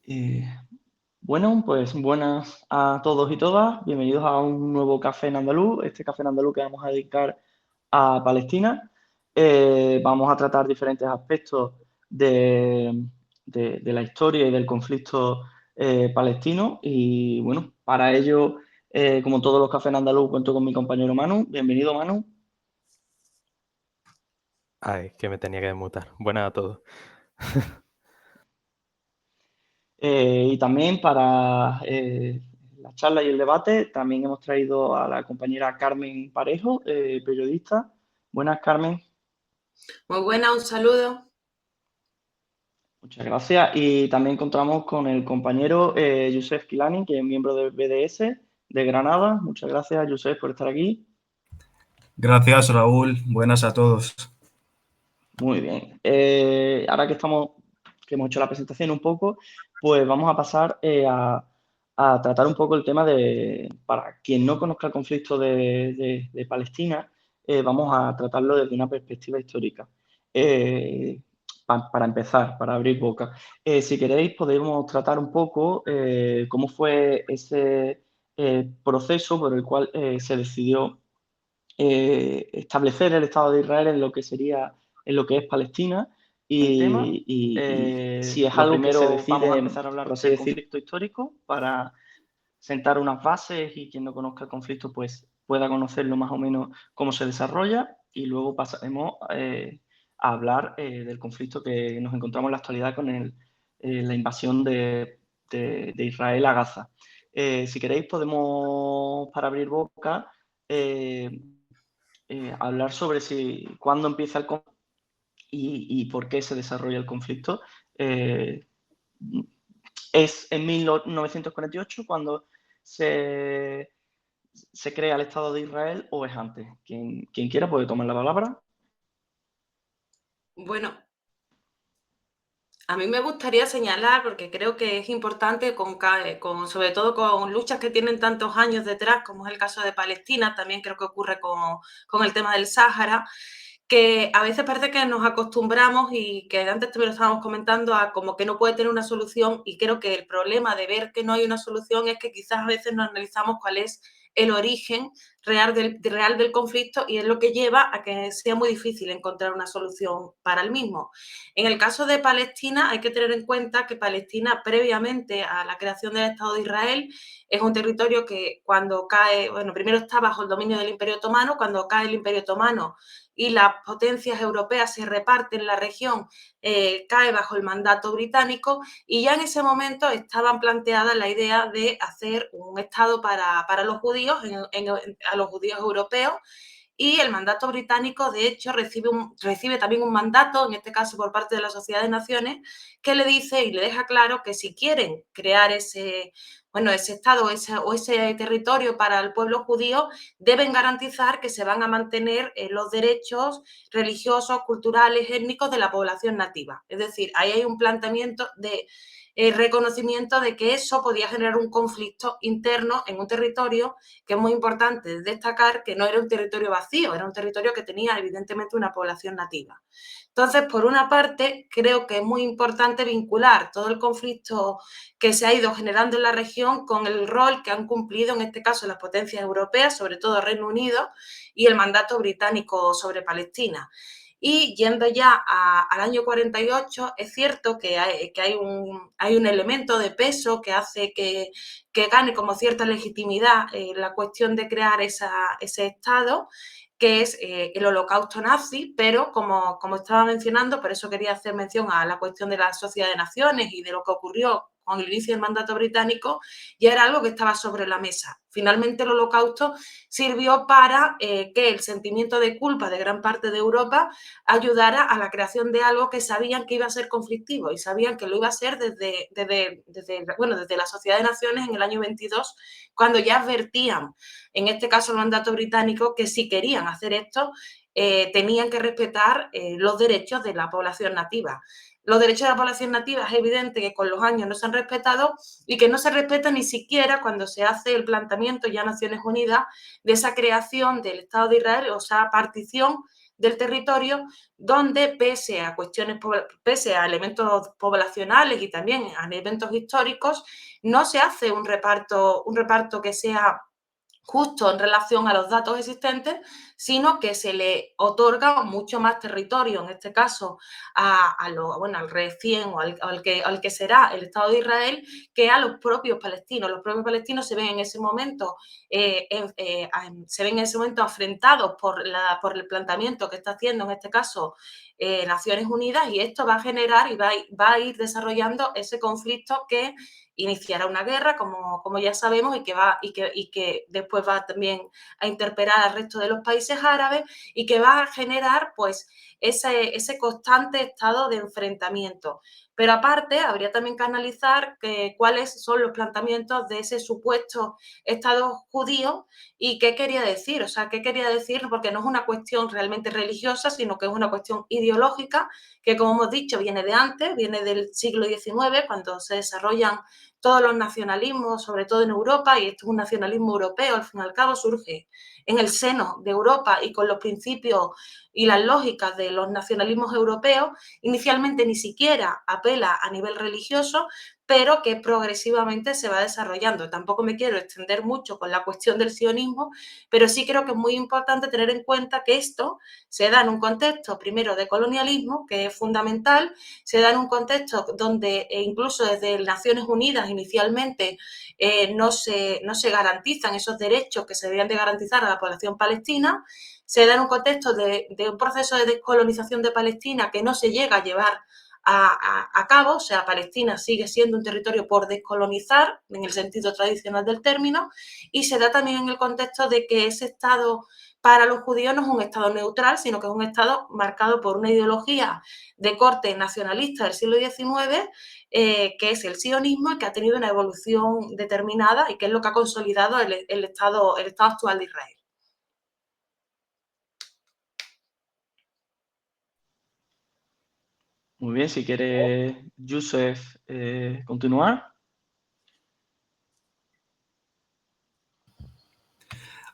Eh, bueno, pues buenas a todos y todas. Bienvenidos a un nuevo Café en Andaluz. Este Café en Andaluz que vamos a dedicar a Palestina. Vamos a tratar diferentes aspectos de, de la historia y del conflicto palestino. Y bueno, para ello, como todos los Cafés en Andaluz, cuento con mi compañero Manu. Bienvenido, Manu. Ay, que me tenía que desmutar. Buenas a todos. Y también para la charla y el debate, también hemos traído a la compañera Carmen Parejo, periodista. Buenas, Carmen. Muy buena, un saludo. Muchas gracias. Y también contamos con el compañero Youssef Kilani, que es miembro del BDS de Granada. Muchas gracias, Youssef, por estar aquí. Gracias, Raúl. Buenas a todos. Muy bien. Ahora que hemos hecho la presentación un poco, pues vamos a pasar a tratar un poco el tema para quien no conozca el conflicto de Palestina, vamos a tratarlo desde una perspectiva histórica. Para empezar, para abrir boca. Si queréis, podemos tratar un poco cómo fue ese proceso por el cual se decidió establecer el Estado de Israel en lo que sería, en lo que es Palestina el tema. y si es Lo algo que se primero, vamos a decide, empezar a hablar por así del decir, conflicto histórico para sentar unas bases y quien no conozca el conflicto pues pueda conocerlo más o menos cómo se desarrolla y luego pasaremos a hablar del conflicto que nos encontramos en la actualidad con la invasión de Israel a Gaza. Si queréis podemos, para abrir boca, eh, hablar sobre cuándo empieza el conflicto y por qué se desarrolla el conflicto. ¿Es en 1948 cuando se, se crea el Estado de Israel o es antes? Quien quiera puede tomar la palabra. Bueno, a mí me gustaría señalar, porque creo que es importante, sobre todo con luchas que tienen tantos años detrás, como es el caso de Palestina, también creo que ocurre con el tema del Sáhara, que a veces parece que nos acostumbramos y que antes también lo estábamos comentando a como que no puede tener una solución, y creo que el problema de ver que no hay una solución es que quizás a veces no analizamos cuál es el origen real del conflicto y es lo que lleva a que sea muy difícil encontrar una solución para el mismo. En el caso de Palestina hay que tener en cuenta que Palestina, previamente a la creación del Estado de Israel, es un territorio que cuando cae, bueno, primero está bajo el dominio del Imperio Otomano. Cuando cae el Imperio Otomano y las potencias europeas se reparten la región, cae bajo el mandato británico, y ya en ese momento estaban planteadas la idea de hacer un Estado para los judíos, a los judíos europeos, y el mandato británico, de hecho, recibe también un mandato, en este caso por parte de la Sociedad de Naciones, que le dice y le deja claro que si quieren crear ese Estado o ese territorio para el pueblo judío, deben garantizar que se van a mantener los derechos religiosos, culturales, étnicos de la población nativa. Es decir, ahí hay un planteamiento de reconocimiento de que eso podía generar un conflicto interno en un territorio, que es muy importante destacar que no era un territorio vacío, era un territorio que tenía evidentemente una población nativa. Entonces, por una parte, creo que es muy importante vincular todo el conflicto que se ha ido generando en la región con el rol que han cumplido, en este caso, las potencias europeas, sobre todo Reino Unido, y el mandato británico sobre Palestina. Y yendo ya al año 48, es cierto que hay un elemento de peso que hace que gane como cierta legitimidad la cuestión de crear ese Estado, que es el holocausto nazi, pero como estaba mencionando, por eso quería hacer mención a la cuestión de la Sociedad de Naciones y de lo que ocurrió con el inicio del mandato británico, ya era algo que estaba sobre la mesa. Finalmente el holocausto sirvió para que el sentimiento de culpa de gran parte de Europa ayudara a la creación de algo que sabían que iba a ser conflictivo y sabían que lo iba a ser desde la Sociedad de Naciones en el año 22, cuando ya advertían, en este caso el mandato británico, que si querían hacer esto, tenían que respetar los derechos de la población nativa. Los derechos de la población nativa es evidente que con los años no se han respetado, y que no se respeta ni siquiera cuando se hace el planteamiento ya en Naciones Unidas de esa creación del Estado de Israel, o sea, partición del territorio, donde pese a elementos poblacionales y también a elementos históricos, no se hace un reparto que sea justo en relación a los datos existentes, sino que se le otorga mucho más territorio, en este caso al recién o al que será el Estado de Israel, que a los propios palestinos. Los propios palestinos se ven en ese momento, afrentados por el planteamiento que está haciendo, en este caso, Naciones Unidas, y esto va a generar y va a ir desarrollando ese conflicto que iniciará una guerra, como ya sabemos, y que después va también a interpelar al resto de los países árabes y que va a generar pues ese constante estado de enfrentamiento. Pero aparte, habría también que analizar cuáles son los planteamientos de ese supuesto Estado judío y qué quería decir. O sea, qué quería decir, porque no es una cuestión realmente religiosa, sino que es una cuestión ideológica que, como hemos dicho, viene de antes, viene del siglo XIX, cuando se desarrollan todos los nacionalismos, sobre todo en Europa, y esto es un nacionalismo europeo, al fin y al cabo surge en el seno de Europa y con los principios y las lógicas de los nacionalismos europeos. Inicialmente ni siquiera apela a nivel religioso, pero que progresivamente se va desarrollando. Tampoco me quiero extender mucho con la cuestión del sionismo, pero sí creo que es muy importante tener en cuenta que esto se da en un contexto, primero, de colonialismo, que es fundamental, se da en un contexto donde incluso desde Naciones Unidas inicialmente no se garantizan esos derechos que se deberían de garantizar a la población palestina, se da en un contexto de un proceso de descolonización de Palestina que no se llega a llevar a cabo. O sea, Palestina sigue siendo un territorio por descolonizar, en el sentido tradicional del término, y se da también en el contexto de que ese Estado para los judíos no es un Estado neutral, sino que es un Estado marcado por una ideología de corte nacionalista del siglo XIX, que es el sionismo, y que ha tenido una evolución determinada y que es lo que ha consolidado el Estado actual de Israel. Muy bien, si quiere Yusef continuar.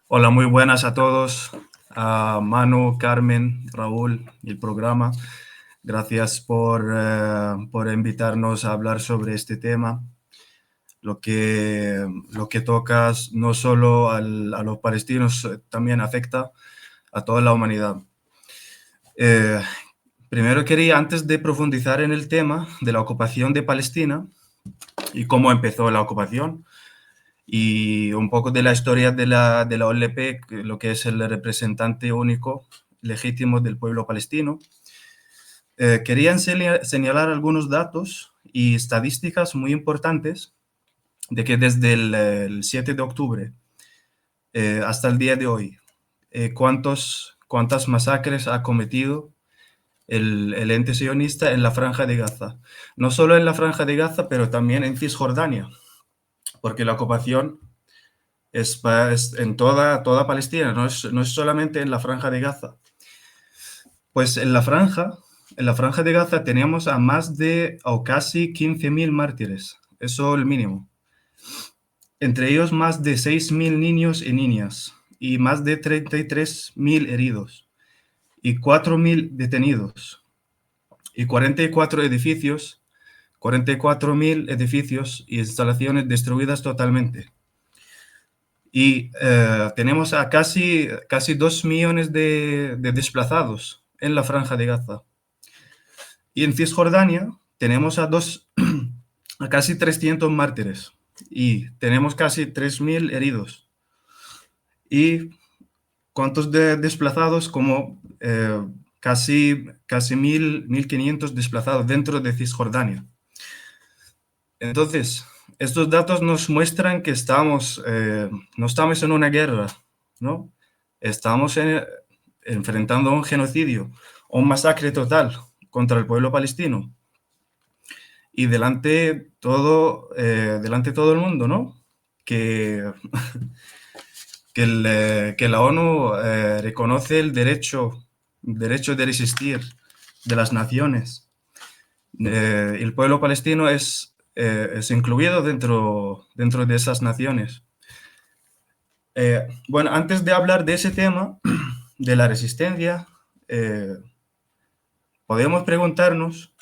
Hola, muy buenas a todos, a Manu, Carmen, Raúl y el programa. Gracias por invitarnos a hablar sobre este tema. Lo que tocas no solo a los palestinos, también afecta a toda la humanidad. Primero quería, antes de profundizar en el tema de la ocupación de Palestina y cómo empezó la ocupación, y un poco de la historia de la OLP, lo que es el representante único legítimo del pueblo palestino, quería señalar algunos datos y estadísticas muy importantes de que desde el 7 de octubre hasta el día de hoy, cuántas masacres ha cometido el ente sionista en la Franja de Gaza. No solo en la Franja de Gaza, pero también en Cisjordania, porque la ocupación es en toda Palestina, no es solamente en la Franja de Gaza. Pues en la Franja de Gaza teníamos a más de o casi 15.000 mártires, eso es el mínimo. Entre ellos más de 6.000 niños y niñas y más de 33.000 heridos y 4.000 detenidos y 44.000 edificios y instalaciones destruidas totalmente. Y tenemos a casi 2 millones de desplazados en la Franja de Gaza. Y en Cisjordania tenemos a casi 300 mártires y tenemos casi 3.000 heridos. Y cuántos desplazados, como casi 1.500 desplazados dentro de Cisjordania. Entonces, estos datos nos muestran que no estamos en una guerra, ¿no? Estamos enfrentando un genocidio, un masacre total contra el pueblo palestino. Y delante todo el mundo, ¿no? Que la ONU reconoce el derecho de resistir de las naciones. El pueblo palestino es incluido dentro de esas naciones. Bueno, antes de hablar de ese tema, de la resistencia, podemos preguntarnos,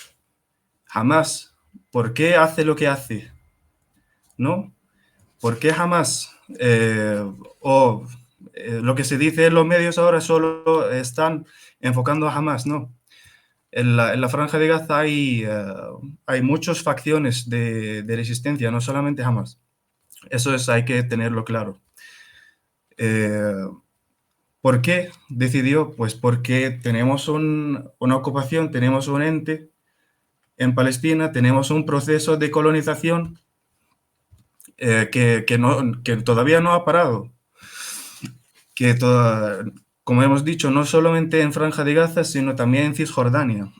Hamás, ¿por qué hace lo que hace? ¿No? ¿Por qué Hamás? Lo que se dice en los medios ahora solo están enfocando a Hamás, ¿no? En la Franja de Gaza hay muchas facciones de resistencia, no solamente Hamás. Eso hay que tenerlo claro. ¿Por qué decidió? Pues porque tenemos una ocupación, tenemos un ente en Palestina, tenemos un proceso de colonización que todavía no ha parado. Como hemos dicho, no solamente en Franja de Gaza, sino también en Cisjordania.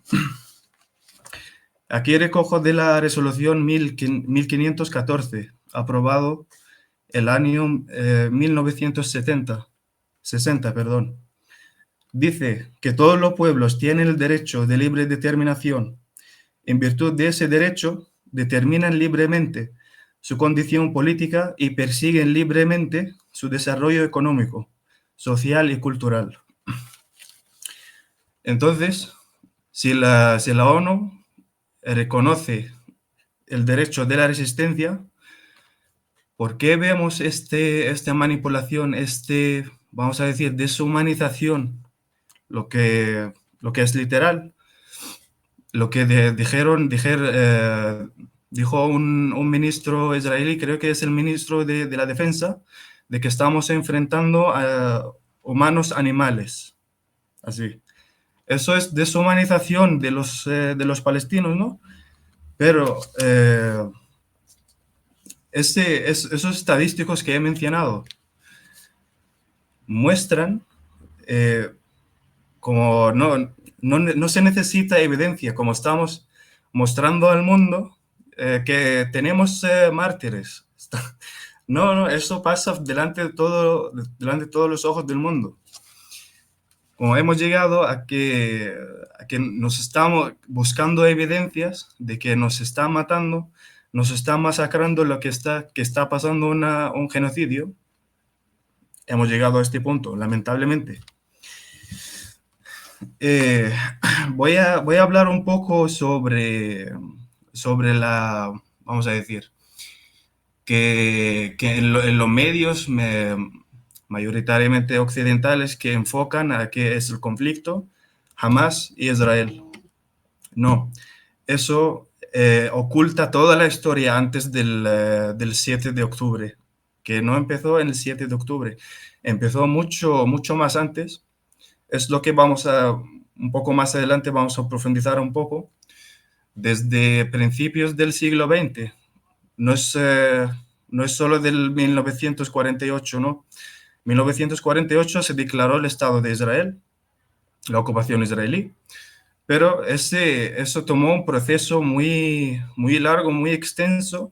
Aquí recojo de la resolución 1514, aprobado el año 1960. Dice que todos los pueblos tienen el derecho de libre determinación. En virtud de ese derecho, determinan libremente su condición política y persiguen libremente su desarrollo económico, social y cultural. Entonces, si la ONU reconoce el derecho de la resistencia, ¿por qué vemos esta manipulación, vamos a decir, deshumanización? Lo que es literal, lo que dijo un ministro israelí, creo que es el ministro de la defensa, de que estamos enfrentando a humanos animales. Así. Eso es deshumanización de los palestinos, ¿no? Pero esos estadísticos que he mencionado muestran como no se necesita evidencia, como estamos mostrando al mundo que tenemos mártires. No, eso pasa delante de todos los ojos del mundo. Como hemos llegado a que nos estamos buscando evidencias de que nos están matando, nos están masacrando, que está pasando un genocidio. Hemos llegado a este punto, lamentablemente. Voy a hablar un poco sobre vamos a decir, que en los medios mayoritariamente occidentales que enfocan a qué es el conflicto, Hamás y Israel. No, eso oculta toda la historia antes del 7 de octubre, que no empezó en el 7 de octubre, empezó mucho, mucho más antes. Es lo que un poco más adelante vamos a profundizar un poco. Desde principios del siglo XX, no es solo del 1948, ¿no? 1948 se declaró el Estado de Israel, la ocupación israelí, pero eso tomó un proceso muy, muy largo, muy extenso,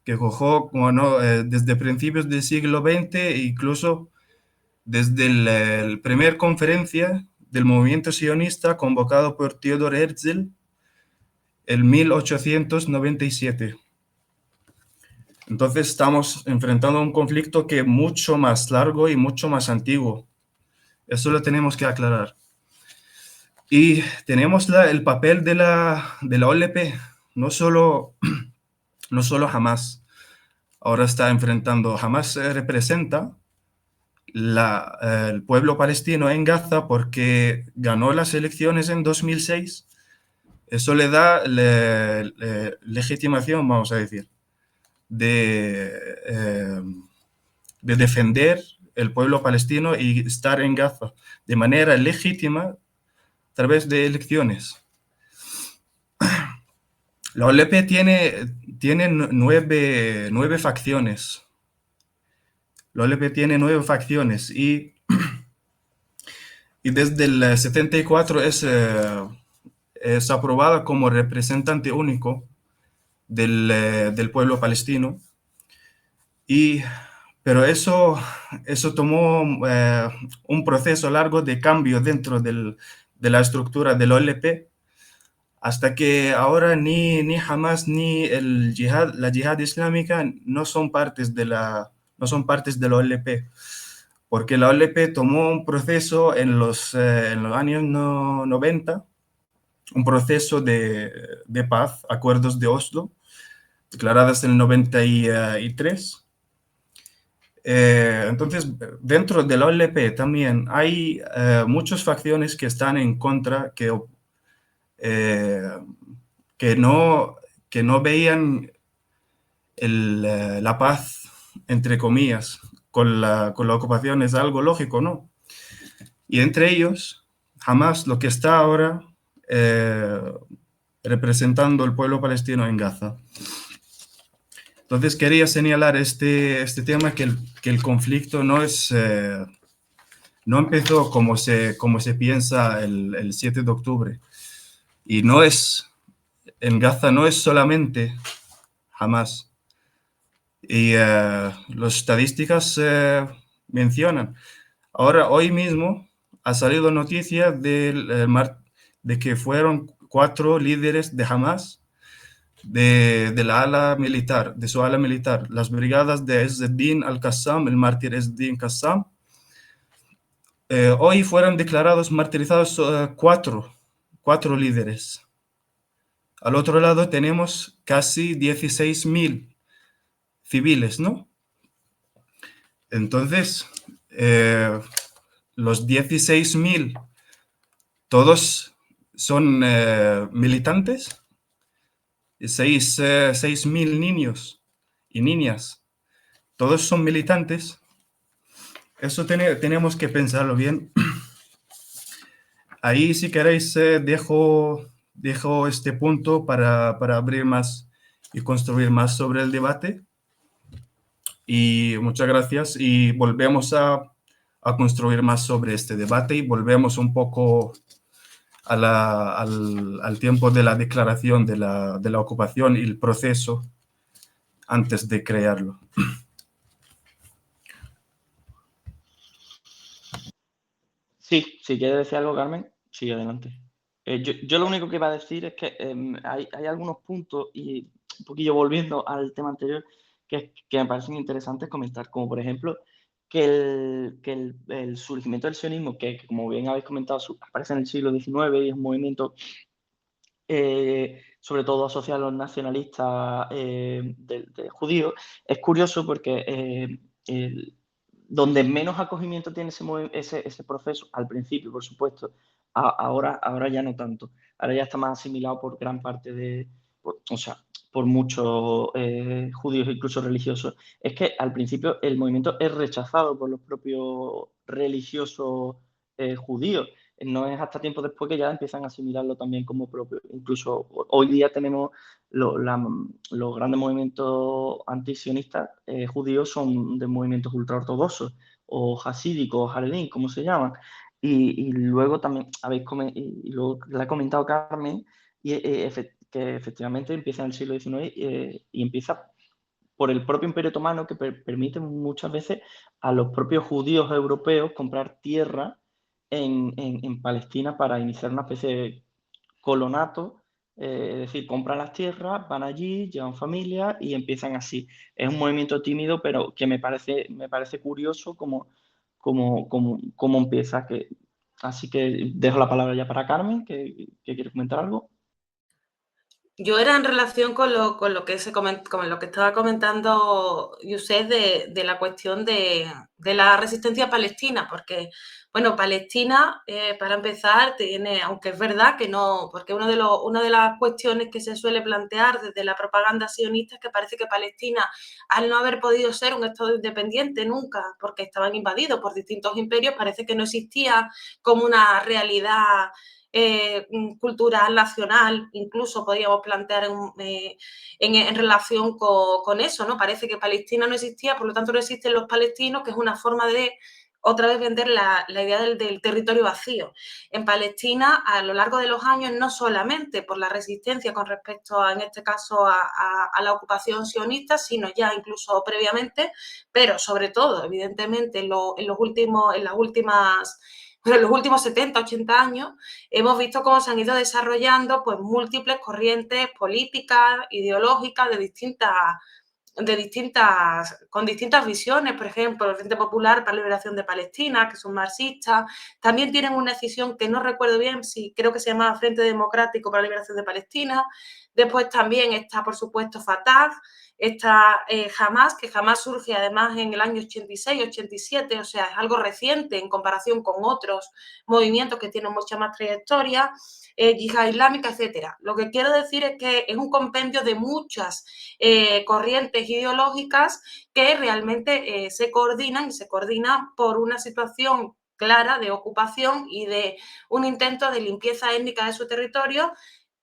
que cojó desde principios del siglo XX e incluso desde la primera conferencia del movimiento sionista convocado por Theodor Herzl en 1897. Entonces estamos enfrentando un conflicto que es mucho más largo y mucho más antiguo. Eso lo tenemos que aclarar. Y tenemos el papel de la OLP, no solo Hamás. Ahora está enfrentando, Hamás representa el pueblo palestino en Gaza porque ganó las elecciones en 2006. Eso le da legitimación, vamos a decir, de defender el pueblo palestino y estar en Gaza de manera legítima a través de elecciones. La OLP tiene 9 facciones. La OLP tiene 9 facciones y desde el 74 es aprobada como representante único del pueblo palestino. Pero eso tomó un proceso largo de cambio dentro de la estructura del OLP, hasta que ahora ni Hamás ni la yihad islámica no son partes de la OLP, porque la OLP tomó un proceso en los años 90, un proceso de paz, acuerdos de Oslo, declaradas en el 93. Entonces, dentro de la OLP también hay muchas facciones que están en contra, que no veían la paz, entre comillas, con la ocupación. Es algo lógico, ¿no? Y entre ellos, Hamas, lo que está ahora representando el pueblo palestino en Gaza. Entonces quería señalar este tema, que el conflicto no empezó como se piensa el 7 de octubre. Y en Gaza no es solamente Hamas. Y las estadísticas mencionan. Ahora, hoy mismo ha salido noticia de que fueron 4 líderes de Hamas, de la ala militar, de su ala militar, las brigadas de Ezzeddin al-Qassam, el mártir Ezzeddin Qassam. Hoy fueron declarados martirizados 4 líderes. Al otro lado tenemos casi 16.000 civiles, ¿no? Entonces, los 16.000, todos son militantes. 6.000 niños y niñas, todos son militantes. Eso tenemos que pensarlo bien. Ahí, si queréis, dejo este punto para abrir más y construir más sobre el debate. Y muchas gracias, y volvemos a construir más sobre este debate, y volvemos un poco al tiempo de la declaración de la ocupación y el proceso antes de crearlo. Sí, si quieres decir algo, Carmen, sigue adelante. Yo lo único que iba a decir es que hay algunos puntos, y un poquillo volviendo al tema anterior, que me parecen interesantes comentar, como por ejemplo que el surgimiento del sionismo, que como bien habéis comentado, aparece en el siglo XIX y es un movimiento sobre todo asociado a los nacionalistas de judíos. Es curioso porque donde menos acogimiento tiene ese proceso, al principio, por supuesto, ahora ya no tanto. Ahora ya está más asimilado por gran parte por muchos judíos, incluso religiosos. Es que al principio el movimiento es rechazado por los propios religiosos judíos. No es hasta tiempo después que ya empiezan a asimilarlo también como propio. Incluso hoy día tenemos los grandes movimientos antisionistas judíos son de movimientos ultraortodoxos o hasídicos o jaredín, como se llaman. Y luego también y luego le ha comentado Carmen que efectivamente empieza en el siglo XIX y empieza por el propio Imperio Otomano, que permite muchas veces a los propios judíos europeos comprar tierra en Palestina para iniciar una especie de colonato, es decir, compran las tierras, van allí, llevan familia y empiezan así. Es un movimiento tímido, pero que me parece curioso cómo empieza. Así que dejo la palabra ya para Carmen, que quiere comentar algo. Yo era en relación con lo que estaba comentando Youssef de la cuestión de la resistencia palestina, porque, bueno, Palestina, para empezar, aunque es verdad que no, porque una de las cuestiones que se suele plantear desde la propaganda sionista es que parece que Palestina, al no haber podido ser un Estado independiente nunca, porque estaban invadidos por distintos imperios, parece que no existía como una realidad cultural, nacional, incluso podríamos plantear en relación con eso, ¿no? Parece que Palestina no existía, por lo tanto no existen los palestinos, que es una forma de otra vez vender la idea del territorio vacío. En Palestina, a lo largo de los años, no solamente por la resistencia con respecto, en este caso, a la ocupación sionista, sino ya incluso previamente, pero sobre todo, evidentemente, en los últimos 70, 80 años, hemos visto cómo se han ido desarrollando pues, múltiples corrientes políticas, ideológicas, de distintas con distintas visiones, por ejemplo, el Frente Popular para la Liberación de Palestina, que son marxistas, también tienen una escisión que no recuerdo bien, si creo que se llamaba Frente Democrático para la Liberación de Palestina. Después también está, por supuesto, Fatah, está Hamas, que Hamas surge además en el año 86, 87, o sea, es algo reciente en comparación con otros movimientos que tienen mucha más trayectoria, yihad islámica, etcétera. Lo que quiero decir es que es un compendio de muchas corrientes ideológicas que realmente se coordinan por una situación clara de ocupación y de un intento de limpieza étnica de su territorio,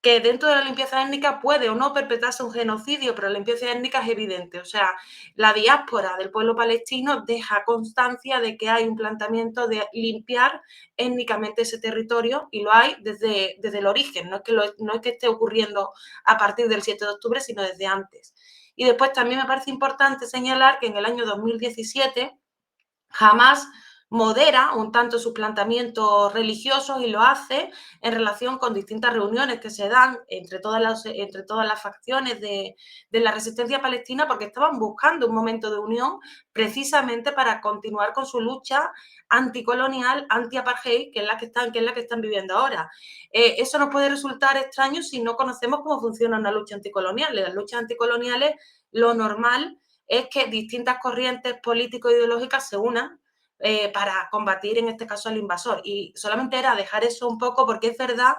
que dentro de la limpieza étnica puede o no perpetrarse un genocidio, pero la limpieza étnica es evidente. O sea, la diáspora del pueblo palestino deja constancia de que hay un planteamiento de limpiar étnicamente ese territorio, y lo hay desde el origen. No es que esté ocurriendo a partir del 7 de octubre, sino desde antes. Y después también me parece importante señalar que en el año 2017 Hamas modera un tanto sus planteamientos religiosos, y lo hace en relación con distintas reuniones que se dan entre todas las facciones de la resistencia palestina, porque estaban buscando un momento de unión precisamente para continuar con su lucha anticolonial, anti-apartheid, que es la que están viviendo ahora. Eso nos puede resultar extraño si no conocemos cómo funciona una lucha anticolonial. En las luchas anticoloniales, lo normal es que distintas corrientes político-ideológicas se unan para combatir, en este caso, al invasor. Y solamente era dejar eso un poco, porque es verdad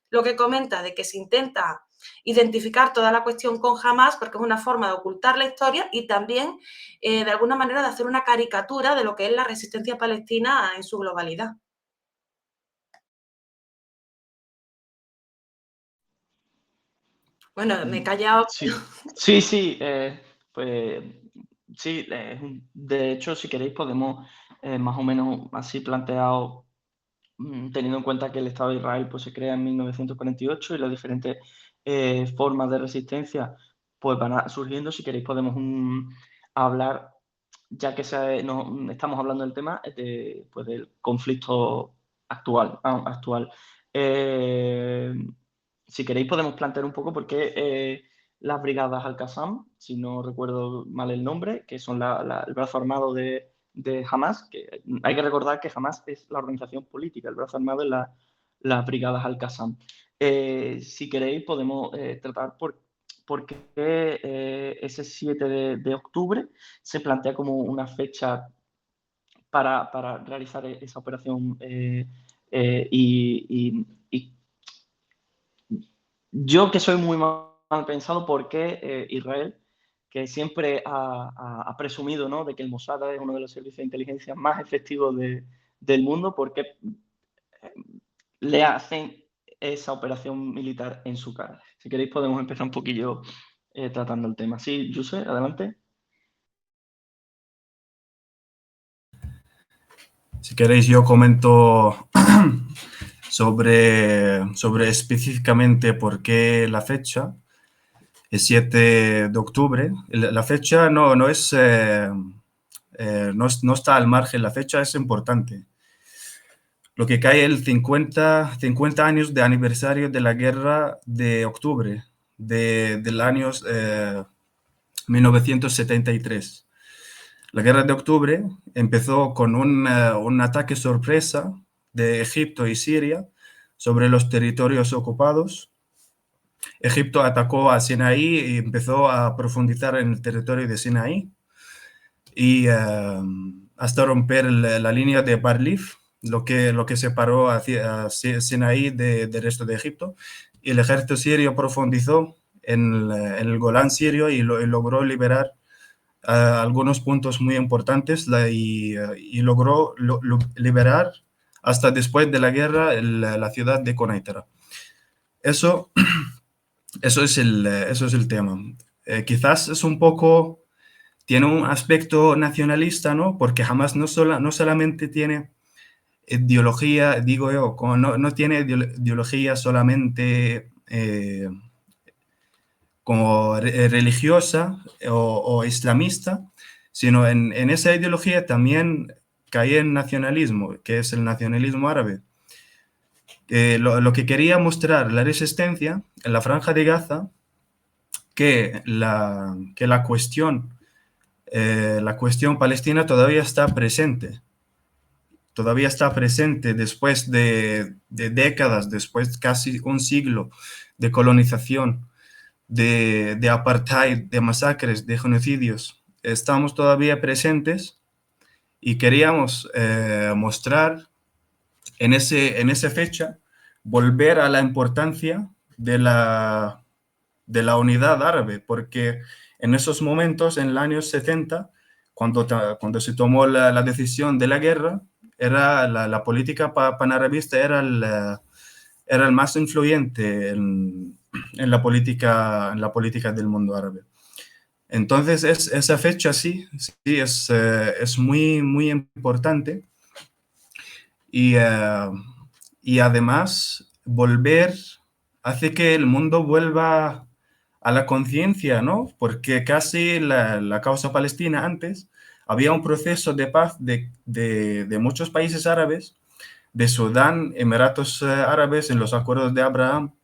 lo que comenta de que se intenta identificar toda la cuestión con Hamas, porque es una forma de ocultar la historia y también, de alguna manera, de hacer una caricatura de lo que es la resistencia palestina en su globalidad. Bueno, me he callado. Sí, pues sí, de hecho, si queréis podemos más o menos así planteado, teniendo en cuenta que el Estado de Israel pues, se crea en 1948 y las diferentes formas de resistencia pues, van surgiendo. Si queréis podemos hablar, ya que estamos hablando del tema, pues, del conflicto actual. Si queréis podemos plantear un poco por qué las brigadas Al-Qassam, si no recuerdo mal el nombre, que son el brazo armado de Hamas, que hay que recordar que Hamas es la organización política, el brazo armado es las brigadas Al-Qassam. Si queréis podemos tratar por qué ese 7 de octubre se plantea como una fecha para realizar esa operación y yo, que soy muy mal pensado, ¿por qué Israel, que siempre ha presumido, ¿no?, de que el Mossad es uno de los servicios de inteligencia más efectivos del mundo, por qué le hacen esa operación militar en su cara? Si queréis podemos empezar un poquillo tratando el tema. Sí, José, adelante. Si queréis, yo comento sobre específicamente por qué la fecha, el 7 de octubre. La fecha no está al margen, la fecha es importante. Lo que cae el 50 años de aniversario de la guerra de octubre del año 1973. La guerra de octubre empezó con un ataque sorpresa de Egipto y Siria sobre los territorios ocupados. Egipto atacó a Sinaí y empezó a profundizar en el territorio de Sinaí y hasta romper la línea de Bar-Lev, lo que separó a Sinaí del resto de Egipto. Y el ejército sirio profundizó en el Golán sirio y logró liberar algunos puntos muy importantes y logró liberar hasta después de la guerra la ciudad de Quneitra. Eso es el tema. Quizás es un poco, tiene un aspecto nacionalista, ¿no? Porque Hamas no solamente tiene ideología, digo yo, no tiene ideología solamente como religiosa o islamista, sino en esa ideología también cae el nacionalismo, que es el nacionalismo árabe. Lo que quería mostrar la resistencia en la Franja de Gaza, que la cuestión palestina todavía está presente. Todavía está presente después de décadas, después casi un siglo de colonización, de apartheid, de masacres, de genocidios. Estamos todavía presentes y queríamos mostrar en esa fecha, volver a la importancia de la unidad árabe, porque en esos momentos, en los años 70, cuando se tomó la decisión de la guerra, era la política panarabista era el más influyente en la política del mundo árabe. Entonces, esa fecha sí es muy, muy importante. Y además, volver hace que el mundo vuelva a la conciencia, ¿no? Porque casi la causa palestina antes había un proceso de paz de muchos países árabes, de Sudán, Emiratos Árabes, en los acuerdos de Abraham,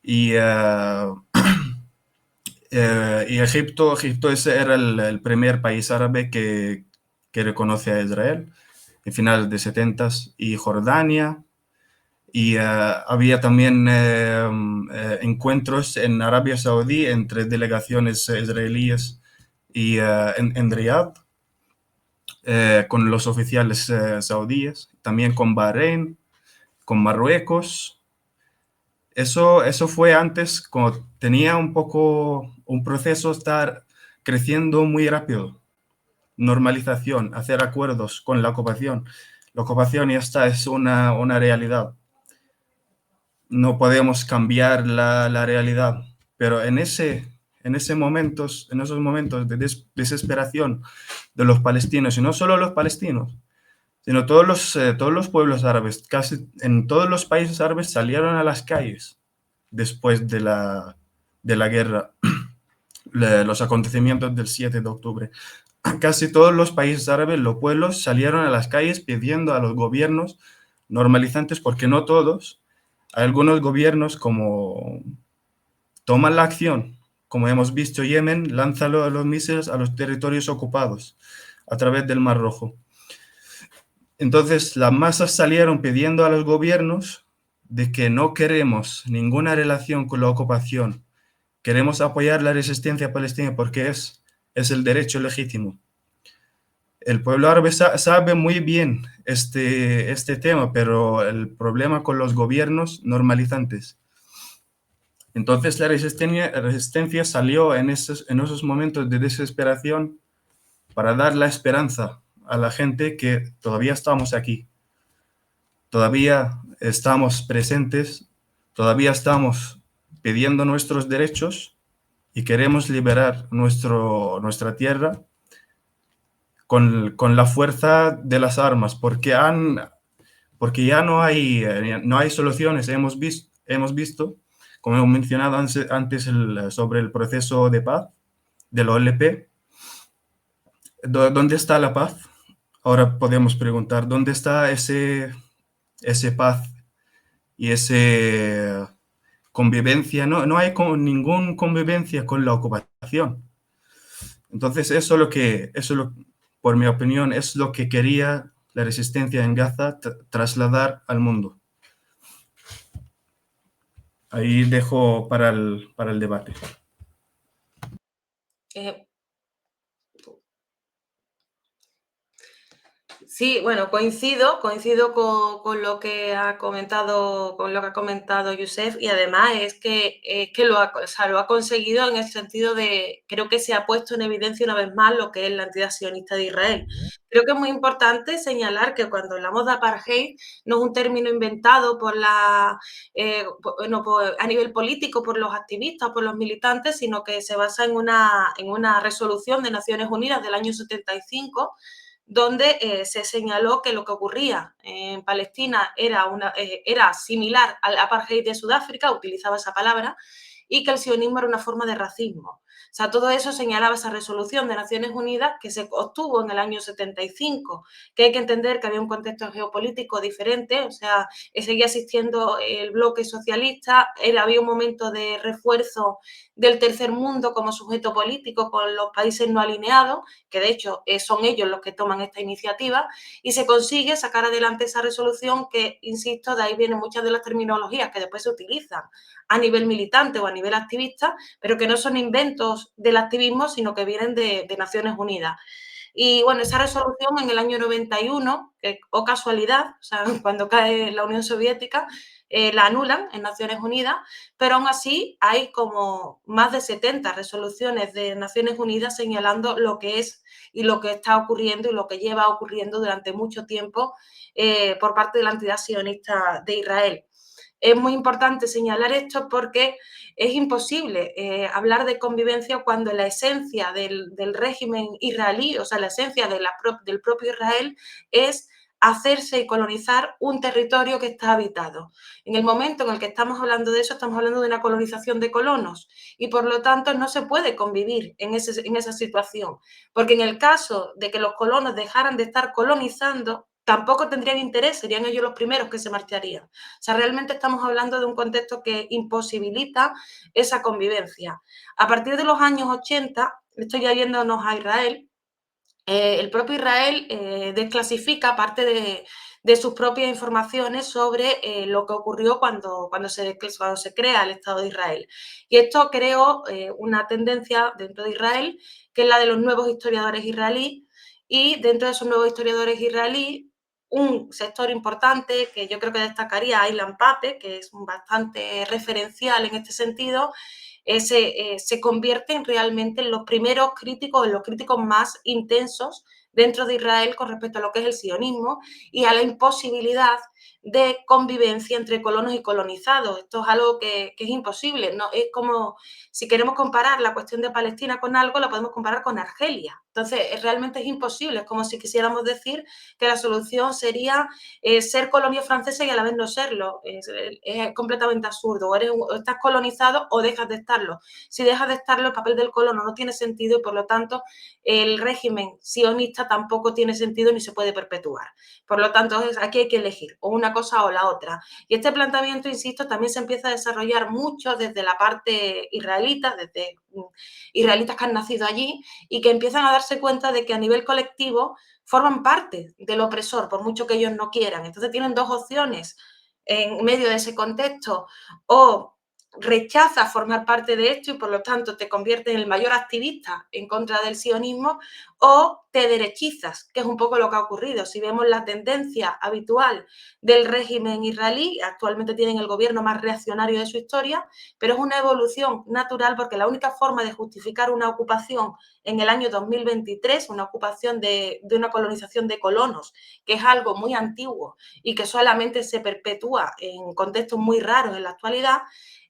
y Egipto ese era el primer país árabe que reconoce a Israel en finales de 70s, y Jordania, y había también encuentros en Arabia Saudí entre delegaciones israelíes y en Riyadh, con los oficiales saudíes, también con Bahrein, con Marruecos. Eso fue antes, cuando tenía un poco un proceso estar creciendo muy rápido. Normalización, hacer acuerdos con la ocupación. La ocupación ya está, es una realidad. No podemos cambiar la realidad, pero en esos momentos de desesperación de los palestinos, y no solo los palestinos, sino todos los pueblos árabes, casi en todos los países árabes salieron a las calles después de la guerra, los acontecimientos del 7 de octubre. Casi todos los países árabes, los pueblos salieron a las calles pidiendo a los gobiernos normalizantes, porque no todos, hay algunos gobiernos como toman la acción, como hemos visto Yemen, lanza los misiles a los territorios ocupados a través del Mar Rojo. Entonces las masas salieron pidiendo a los gobiernos de que no queremos ninguna relación con la ocupación, queremos apoyar la resistencia palestina porque es el derecho legítimo. El pueblo árabe sabe muy bien este tema, pero el problema con los gobiernos normalizantes. Entonces la resistencia salió en esos momentos de desesperación para dar la esperanza a la gente que todavía estamos aquí, todavía estamos presentes, todavía estamos pidiendo nuestros derechos y queremos liberar nuestra tierra con la fuerza de las armas, porque ya no hay soluciones. Hemos visto, como he mencionado antes sobre el proceso de paz de la OLP, ¿dónde está la paz? Ahora podemos preguntar, ¿dónde está ese paz y ese convivencia? No hay ninguna convivencia con la ocupación. Entonces, por mi opinión, es lo que quería la resistencia en Gaza trasladar al mundo. Ahí dejo para el debate. Sí, bueno, coincido con lo que ha comentado, Yousef, y además es que lo ha conseguido en el sentido de, creo que se ha puesto en evidencia una vez más lo que es la entidad sionista de Israel. Creo que es muy importante señalar que cuando hablamos de apartheid no es un término inventado a nivel político por los activistas o por los militantes, sino que se basa en una resolución de Naciones Unidas del año 75, donde se señaló que lo que ocurría en Palestina era similar al apartheid de Sudáfrica, utilizaba esa palabra, y que el sionismo era una forma de racismo. O sea, todo eso señalaba esa resolución de Naciones Unidas que se obtuvo en el año 75, que hay que entender que había un contexto geopolítico diferente, o sea, seguía existiendo el bloque socialista, había un momento de refuerzo del tercer mundo como sujeto político con los países no alineados, que de hecho son ellos los que toman esta iniciativa, y se consigue sacar adelante esa resolución que, insisto, de ahí vienen muchas de las terminologías que después se utilizan a nivel militante o a nivel activista, pero que no son inventos del activismo, sino que vienen de Naciones Unidas. Y bueno, esa resolución en el año 91, o casualidad, o sea, cuando cae la Unión Soviética, la anulan en Naciones Unidas, pero aún así hay como más de 70 resoluciones de Naciones Unidas señalando lo que es y lo que está ocurriendo y lo que lleva ocurriendo durante mucho tiempo por parte de la entidad sionista de Israel. Es muy importante señalar esto porque es imposible hablar de convivencia cuando la esencia del régimen israelí, o sea, la esencia del propio Israel es hacerse y colonizar un territorio que está habitado. En el momento en el que estamos hablando de eso, estamos hablando de una colonización de colonos y por lo tanto no se puede convivir en esa situación, porque en el caso de que los colonos dejaran de estar colonizando, tampoco tendrían interés, serían ellos los primeros que se marcharían. O sea, realmente estamos hablando de un contexto que imposibilita esa convivencia. A partir de los años 80, estoy ya yéndonos a Israel, el propio Israel desclasifica parte de sus propias informaciones sobre lo que ocurrió cuando se crea el Estado de Israel. Y esto creó una tendencia dentro de Israel, que es la de los nuevos historiadores israelíes, y dentro de esos nuevos historiadores israelíes, un sector importante que yo creo que destacaría a Ilan Pappé, que es bastante referencial en este sentido, se convierten realmente en los primeros críticos, en los críticos más intensos dentro de Israel con respecto a lo que es el sionismo y a la imposibilidad de convivencia entre colonos y colonizados. Esto es algo que es imposible, ¿no? Es como si queremos comparar la cuestión de Palestina con algo, la podemos comparar con Argelia. Entonces, realmente es imposible, es como si quisiéramos decir que la solución sería ser colonia francesa y a la vez no serlo. Es completamente absurdo. O estás colonizado o dejas de estarlo. Si dejas de estarlo, el papel del colono no tiene sentido y, por lo tanto, el régimen sionista tampoco tiene sentido ni se puede perpetuar. Por lo tanto, aquí hay que elegir o una cosa o la otra. Y este planteamiento, insisto, también se empieza a desarrollar mucho desde la parte israelita, desde israelitas que han nacido allí y que empiezan a darse cuenta de que a nivel colectivo forman parte del opresor, por mucho que ellos no quieran. Entonces tienen dos opciones en medio de ese contexto: o rechazas formar parte de esto y por lo tanto te conviertes en el mayor activista en contra del sionismo, o te derechizas, que es un poco lo que ha ocurrido. Si vemos la tendencia habitual del régimen israelí, actualmente tienen el gobierno más reaccionario de su historia, pero es una evolución natural porque la única forma de justificar una ocupación en el año 2023, una ocupación de una colonización de colonos, que es algo muy antiguo y que solamente se perpetúa en contextos muy raros en la actualidad,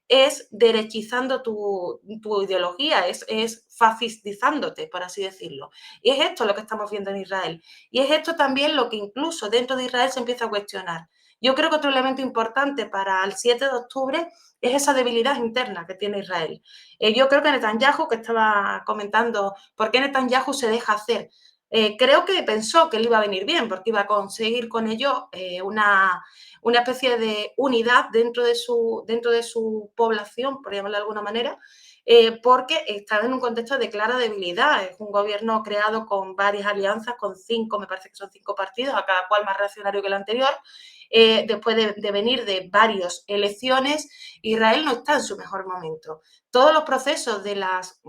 es derechizando tu ideología, es fascistizándote, por así decirlo. Y es esto lo que estamos viendo en Israel. Y es esto también lo que incluso dentro de Israel se empieza a cuestionar. Yo creo que otro elemento importante para el 7 de octubre es esa debilidad interna que tiene Israel. Yo creo que Netanyahu, que estaba comentando por qué Netanyahu se deja hacer, creo que pensó que le iba a venir bien, porque iba a conseguir con ello una especie de unidad dentro de su población, por llamarlo de alguna manera, porque estaba en un contexto de clara debilidad. Es un gobierno creado con varias alianzas, con 5, me parece que son 5 partidos, a cada cual más reaccionario que el anterior. Después de venir de varias elecciones, Israel no está en su mejor momento. Todos los procesos de las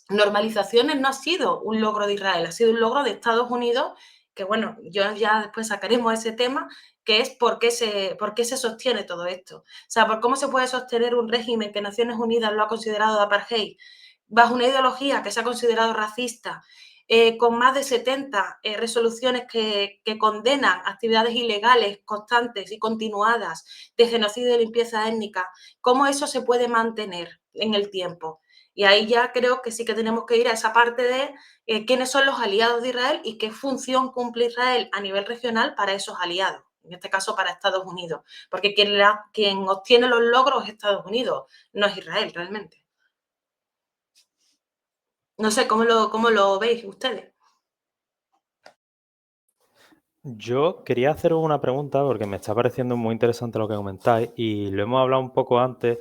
normalizaciones no ha sido un logro de Israel, ha sido un logro de Estados Unidos, que bueno, yo ya después sacaremos ese tema, que es por qué se sostiene todo esto. O sea, por cómo se puede sostener un régimen que Naciones Unidas lo ha considerado de apartheid, bajo una ideología que se ha considerado racista, con más de 70 resoluciones que condenan actividades ilegales constantes y continuadas de genocidio y de limpieza étnica. ¿Cómo eso se puede mantener en el tiempo? Y ahí ya creo que sí que tenemos que ir a esa parte de quiénes son los aliados de Israel y qué función cumple Israel a nivel regional para esos aliados. en este caso para Estados Unidos, porque quien obtiene los logros es Estados Unidos, no es Israel realmente. No sé, ¿cómo lo veis ustedes? Yo quería haceros una pregunta porque me está pareciendo muy interesante lo que comentáis y lo hemos hablado un poco antes.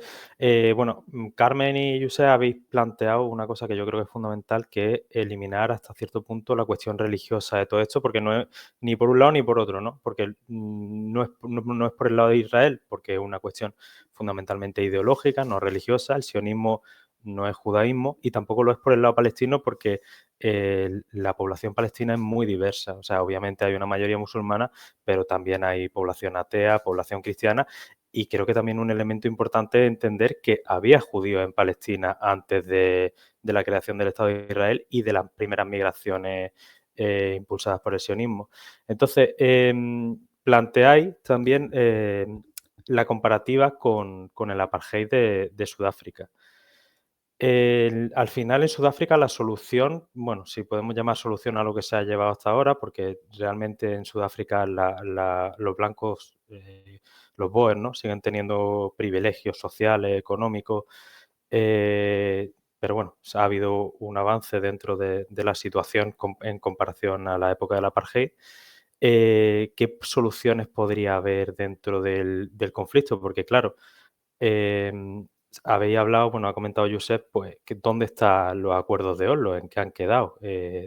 Bueno, Carmen y José habéis planteado una cosa que yo creo que es fundamental, que es eliminar hasta cierto punto la cuestión religiosa de todo esto, porque no es ni por un lado ni por otro, ¿no? Porque no es por el lado de Israel, porque es una cuestión fundamentalmente ideológica, no religiosa. El sionismo no es judaísmo y tampoco lo es por el lado palestino porque la población palestina es muy diversa. O sea, obviamente hay una mayoría musulmana, pero también hay población atea, población cristiana, y creo que también un elemento importante es entender que había judíos en Palestina antes de la creación del Estado de Israel y de las primeras migraciones impulsadas por el sionismo. Entonces, planteáis también la comparativa con el apartheid de Sudáfrica. Al final en Sudáfrica la solución, bueno, si podemos llamar solución a lo que se ha llevado hasta ahora, porque realmente en Sudáfrica los blancos, los Boers, ¿no? Siguen teniendo privilegios sociales, económicos, pero bueno, ha habido un avance dentro de la situación en comparación a la época del apartheid. ¿Qué soluciones podría haber dentro del conflicto? Porque claro, habéis hablado, bueno, ha comentado Josep, pues, que dónde están los acuerdos de Oslo, en qué han quedado,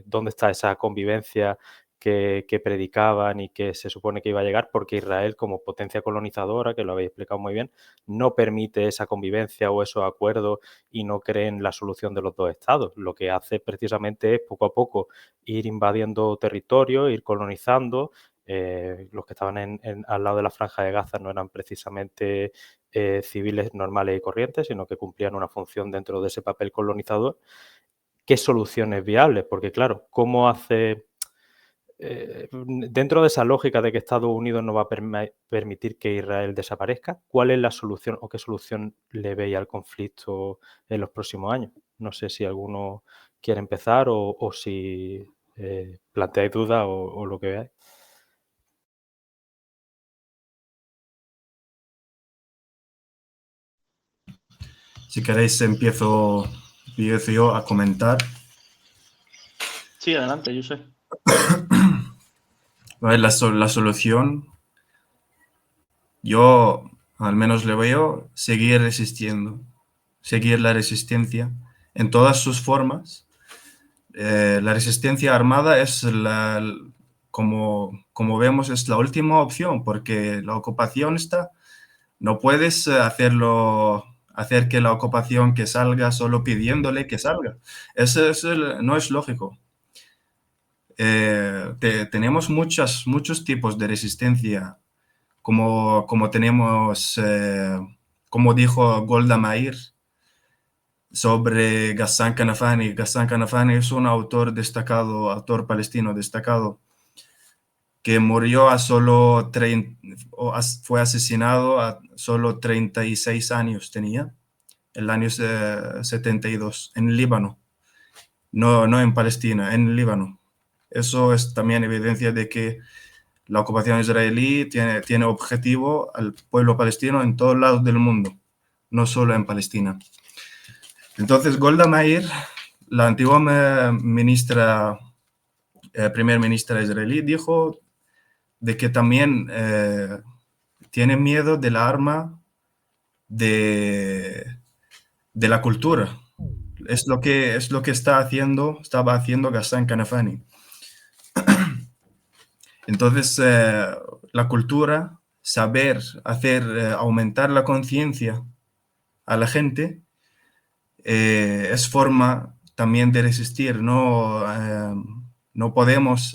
dónde está esa convivencia que predicaban y que se supone que iba a llegar, porque Israel, como potencia colonizadora, que lo habéis explicado muy bien, no permite esa convivencia o esos acuerdos y no cree en la solución de los dos estados. Lo que hace precisamente es poco a poco ir invadiendo territorio, ir colonizando. Los que estaban al lado de la Franja de Gaza no eran precisamente civiles normales y corrientes, sino que cumplían una función dentro de ese papel colonizador. ¿Qué soluciones viables? Porque claro, ¿cómo hace dentro de esa lógica de que Estados Unidos no va a permitir que Israel desaparezca? ¿Cuál es la solución o qué solución le veis al conflicto en los próximos años? No sé si alguno quiere empezar o si planteáis dudas o lo que veáis. Si queréis, empiezo yo a comentar. Sí, adelante, Josep. La solución, yo al menos le veo seguir resistiendo, seguir la resistencia en todas sus formas. La resistencia armada es como vemos, es la última opción, porque la ocupación está, no puedes hacer que la ocupación que salga solo pidiéndole que salga. Eso no es lógico. Tenemos muchos tipos de resistencia, como tenemos, como dijo Golda Meir sobre Ghassan Kanafani. Ghassan Kanafani es un autor destacado, autor palestino destacado, que murió a solo fue asesinado a solo 36 años tenía, el año 72, en Líbano, no en Palestina, en Líbano. Eso es también evidencia de que la ocupación israelí tiene objetivo al pueblo palestino en todos lados del mundo, no solo en Palestina. Entonces, Golda Meir, la antigua primer ministra israelí, dijo de que también tiene miedo del arma de la cultura. Es lo que estaba haciendo Ghassan Kanafani. Entonces, la cultura, saber aumentar la conciencia a la gente, es forma también de resistir. No podemos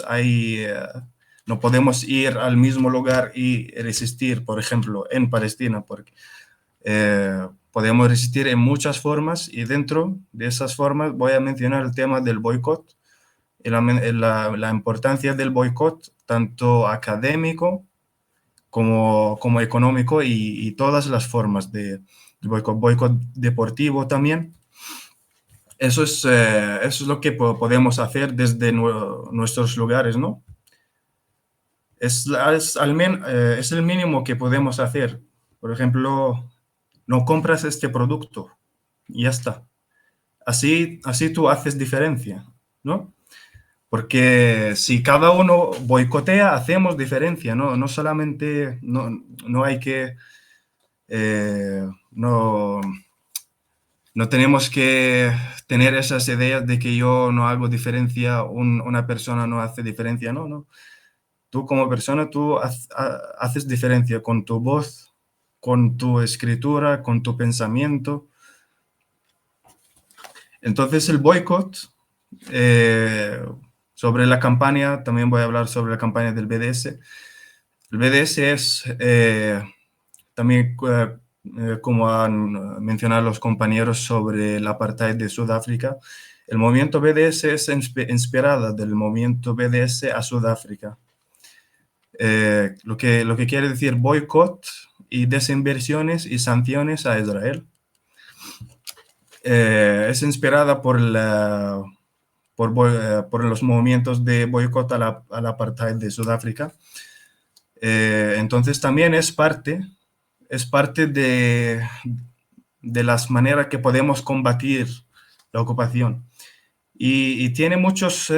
ir al mismo lugar y resistir, por ejemplo, en Palestina, porque podemos resistir en muchas formas, y dentro de esas formas voy a mencionar el tema del boicot y la importancia del boicot, tanto académico como económico, y todas las formas de boicot deportivo también. Eso es lo que podemos hacer desde nuestros lugares, ¿no? Es el mínimo que podemos hacer. Por ejemplo, no compras este producto y ya está. Así tú haces diferencia, ¿no? Porque si cada uno boicotea, hacemos diferencia, ¿no? No solamente, no hay que, no tenemos que tener esas ideas de que yo no hago diferencia, una persona no hace diferencia, no. Tú como persona, tú haces diferencia con tu voz, con tu escritura, con tu pensamiento. Entonces el boicot, sobre la campaña, también voy a hablar sobre la campaña del BDS. El BDS es también, como han mencionado los compañeros sobre el apartheid de Sudáfrica, el movimiento BDS es inspirado del movimiento BDS a Sudáfrica. Lo que quiere decir boicot y desinversiones y sanciones a Israel. Es inspirada por los movimientos de boicot al apartheid de Sudáfrica. Entonces también es parte de las maneras que podemos combatir la ocupación. Y tiene muchos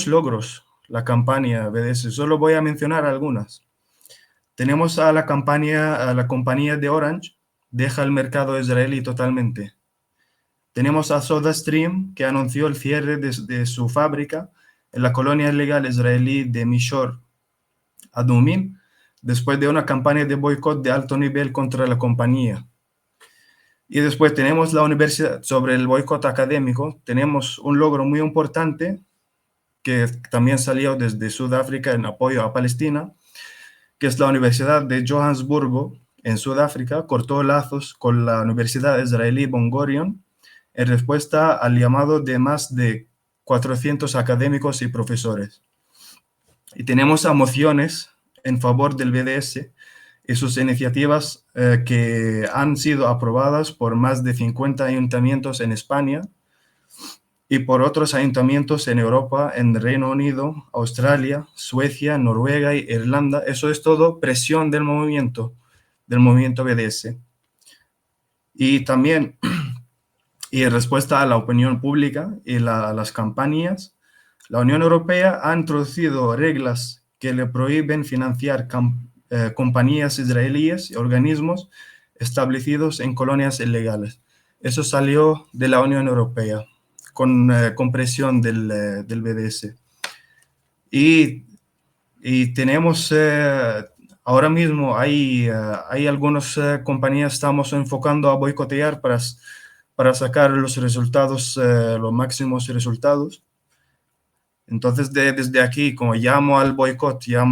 logros la campaña BDS. Solo voy a mencionar algunas. Tenemos a la compañía de Orange, deja el mercado israelí totalmente. Tenemos a SodaStream, que anunció el cierre de su fábrica en la colonia ilegal israelí de Mishor Adumim, después de una campaña de boicot de alto nivel contra la compañía. Y después tenemos la universidad, sobre el boicot académico, tenemos un logro muy importante que también salió desde Sudáfrica en apoyo a Palestina, que es la Universidad de Johannesburgo en Sudáfrica, cortó lazos con la Universidad Israelí Ben Gurion en respuesta al llamado de más de 400 académicos y profesores. Y tenemos a mociones en favor del BDS y sus iniciativas que han sido aprobadas por más de 50 ayuntamientos en España y por otros ayuntamientos en Europa, en Reino Unido, Australia, Suecia, Noruega e Irlanda. Eso es todo presión del movimiento BDS. Y también, y en respuesta a la opinión pública y a las campañas, la Unión Europea ha introducido reglas que le prohíben financiar compañías israelíes y organismos establecidos en colonias ilegales. Eso salió de la Unión Europea con presión del BDS. Y tenemos, ahora mismo hay algunas compañías estamos enfocando a boicotear para sacar los resultados, los máximos resultados. Entonces, desde aquí, como llamo al boicot, ya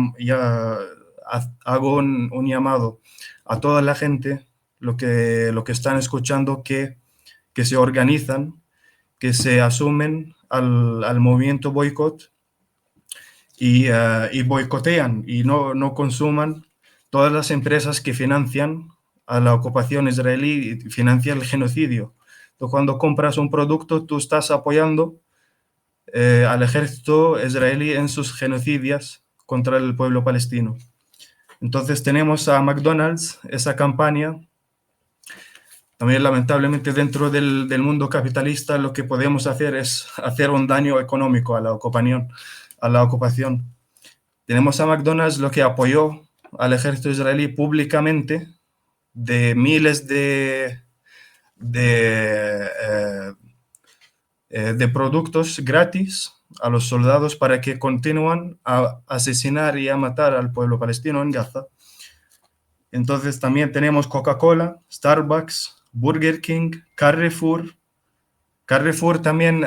hago un llamado a toda la gente, lo que están escuchando, que se organizan, que se asumen al movimiento boicot y boicotean y no consuman todas las empresas que financian a la ocupación israelí y financian el genocidio. Entonces, cuando compras un producto, tú estás apoyando al ejército israelí en sus genocidios contra el pueblo palestino. Entonces tenemos a McDonald's, esa campaña. También, lamentablemente, dentro del mundo capitalista, lo que podemos hacer es hacer un daño económico a la ocupación. Tenemos a McDonald's, lo que apoyó al ejército israelí públicamente, de miles de productos gratis a los soldados para que continúen a asesinar y a matar al pueblo palestino en Gaza. Entonces también tenemos Coca-Cola, Starbucks, Burger King, Carrefour. Carrefour también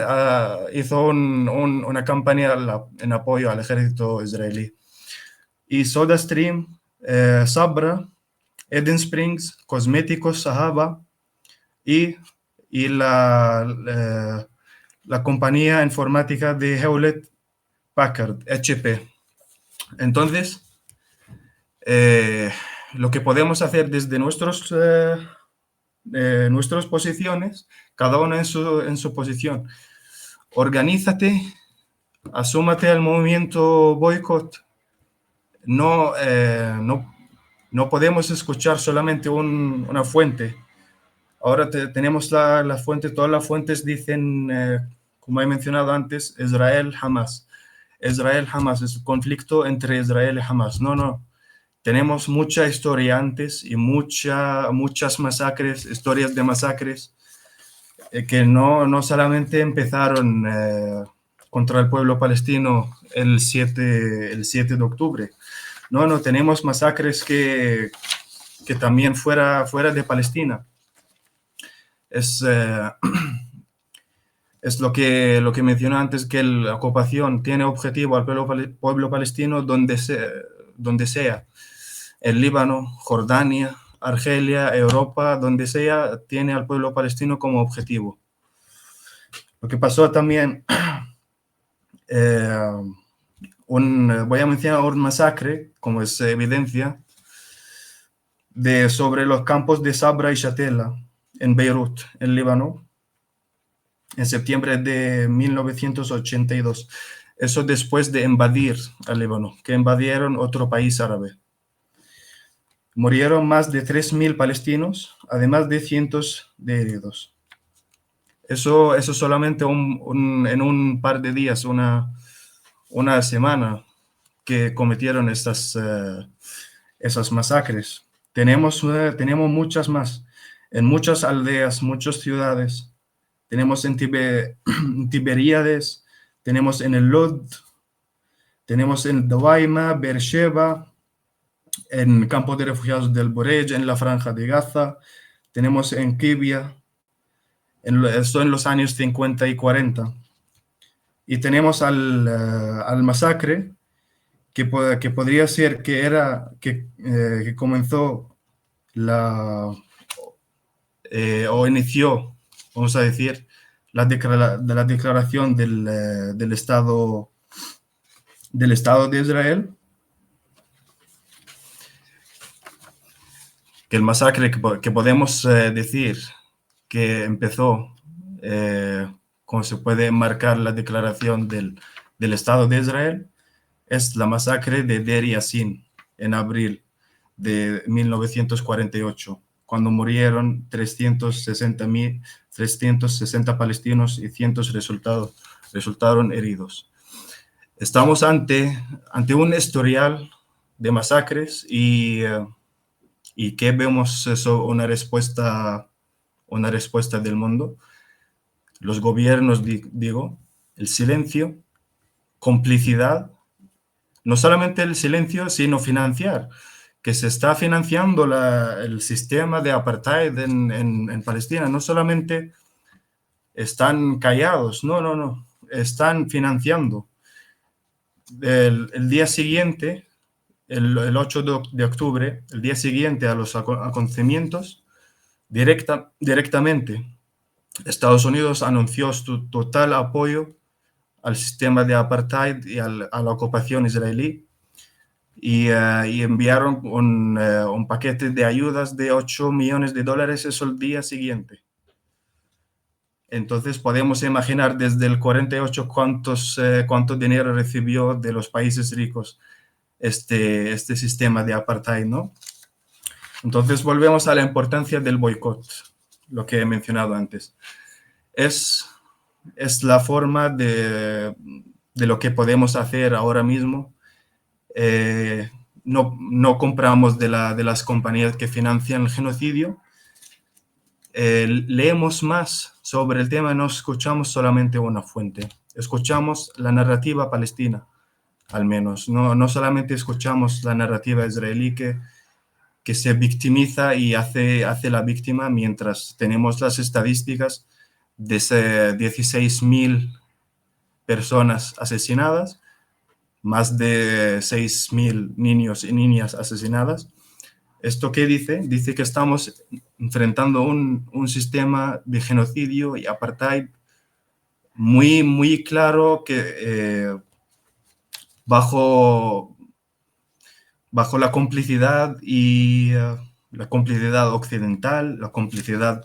hizo una campaña en apoyo al ejército israelí. Y SodaStream, Sabra, Eden Springs, Cosméticos Sahaba y la compañía informática de Hewlett Packard, HP. Entonces, lo que podemos hacer desde nuestras posiciones, cada uno en su posición, organízate, asúmate al movimiento boicot, no podemos escuchar solamente una fuente. Ahora tenemos la fuente, todas las fuentes dicen, como he mencionado antes, Israel-Hamas. Israel-Hamas es un conflicto entre Israel y Hamas. No. Tenemos mucha historia antes y muchas masacres, historias de masacres que no solamente empezaron contra el pueblo palestino el 7 de octubre. No, tenemos masacres que también fuera de Palestina. Es lo que mencioné antes, que la ocupación tiene objetivo al pueblo palestino donde sea. El Líbano, Jordania, Argelia, Europa, donde sea, tiene al pueblo palestino como objetivo. Lo que pasó también, voy a mencionar un masacre, como es evidencia, sobre los campos de Sabra y Shatila, en Beirut, en Líbano, en septiembre de 1982. Eso después de invadir al Líbano, que invadieron otro país árabe. Murieron más de 3.000 palestinos, además de cientos de heridos. Eso solamente en un par de días, una semana, que cometieron esas masacres. Tenemos muchas más, en muchas aldeas, muchas ciudades. Tenemos en Tiberíades, tenemos en el Lod, tenemos en Dawaima, Beersheba, en campo de refugiados del Burej, en la Franja de Gaza, tenemos en Kibia, esto en los años 50 y 40. Y tenemos al masacre que podría ser que comenzó o inició, vamos a decir, la declaración del Estado de Israel. Que el masacre que podemos decir que empezó, como se puede marcar la declaración del Estado de Israel, es la masacre de Deir Yassin en abril de 1948, cuando murieron 360 palestinos y cientos resultaron heridos. Estamos ante un historial de masacres y ¿qué vemos? Eso, una respuesta del mundo. Los gobiernos, digo, el silencio, complicidad, no solamente el silencio, sino financiar, que se está financiando el sistema de apartheid en Palestina. No solamente están callados, no, están financiando. El día siguiente, el 8 de octubre, el día siguiente a los acontecimientos, directamente Estados Unidos anunció su total apoyo al sistema de apartheid y a la ocupación israelí y enviaron un paquete de ayudas de $8 millones eso el día siguiente. Entonces podemos imaginar desde el 48 cuánto dinero recibió de los países ricos este sistema de apartheid, ¿no? Entonces volvemos a la importancia del boicot, lo que he mencionado antes. Es la forma de lo que podemos hacer ahora mismo. No compramos de las compañías que financian el genocidio. Leemos más sobre el tema, no escuchamos solamente una fuente, escuchamos la narrativa palestina, al menos. No solamente escuchamos la narrativa israelí que se victimiza y hace la víctima, mientras tenemos las estadísticas de 16.000 personas asesinadas, más de 6.000 niños y niñas asesinadas. ¿Esto qué dice? Dice que estamos enfrentando un sistema de genocidio y apartheid muy, muy claro, que bajo la complicidad y la complicidad occidental, la complicidad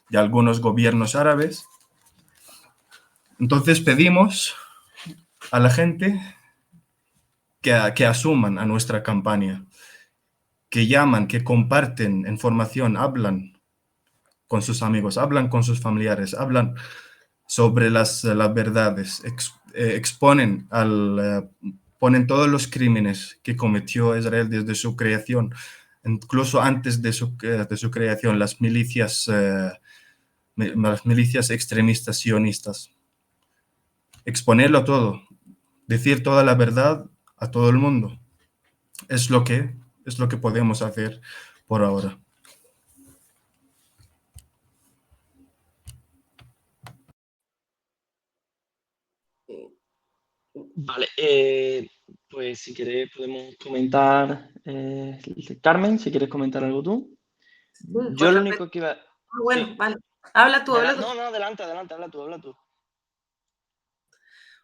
de algunos gobiernos árabes. Entonces pedimos a la gente que asuman a nuestra campaña, que llaman, que comparten información, hablan con sus amigos, hablan con sus familiares, hablan sobre las verdades, exponen ponen todos los crímenes que cometió Israel desde su creación, incluso antes de su creación, las milicias extremistas sionistas. Exponerlo todo, decir toda la verdad a todo el mundo. Es lo que podemos hacer por ahora. Vale, pues si quieres podemos comentar, Carmen, si quieres comentar algo tú. Yo Con lo respecto... único que iba... Bueno, Sí. vale. Habla tú. No, adelante, habla tú.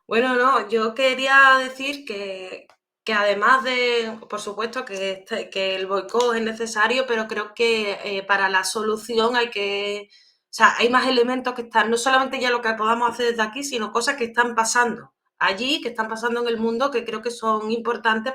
Bueno, no, yo quería decir que además de, por supuesto, que el boicot es necesario, pero creo que para la solución o sea, hay más elementos que están, no solamente ya lo que podamos hacer desde aquí, sino cosas que están pasando allí, que están pasando en el mundo, que creo que son importantes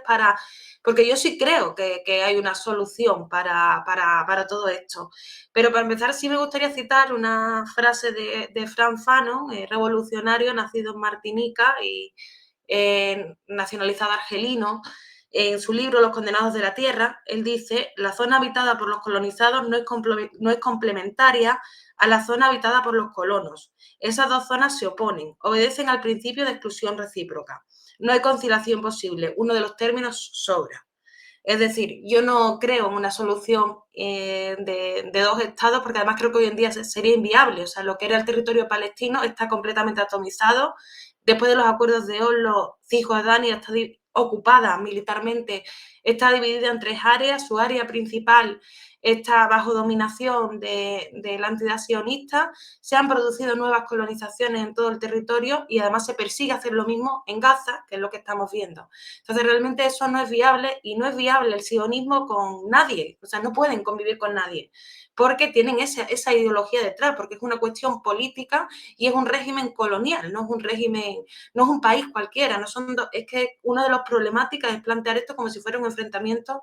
porque yo sí creo que hay una solución para todo esto. Pero para empezar, sí me gustaría citar una frase de Frantz Fanon, revolucionario, nacido en Martinica y nacionalizado argelino. En su libro Los condenados de la tierra, él dice: la zona habitada por los colonizados no es complementaria a la zona habitada por los colonos. Esas dos zonas se oponen, obedecen al principio de exclusión recíproca. No hay conciliación posible, uno de los términos sobra. Es decir, yo no creo en una solución de dos estados, porque además creo que hoy en día sería inviable. O sea, lo que era el territorio palestino está completamente atomizado. Después de los acuerdos de Oslo, Cisjordania está ocupada militarmente, está dividida en tres áreas. Su área principal está bajo dominación de la entidad sionista. Se han producido nuevas colonizaciones en todo el territorio y además se persigue hacer lo mismo en Gaza, que es lo que estamos viendo. Entonces, realmente eso no es viable, y no es viable el sionismo con nadie. O sea, no pueden convivir con nadie porque tienen esa ideología detrás, porque es una cuestión política y es un régimen colonial, no es un régimen, no es un país cualquiera. Es que una de las problemáticas es plantear esto como si fuera un enfrentamiento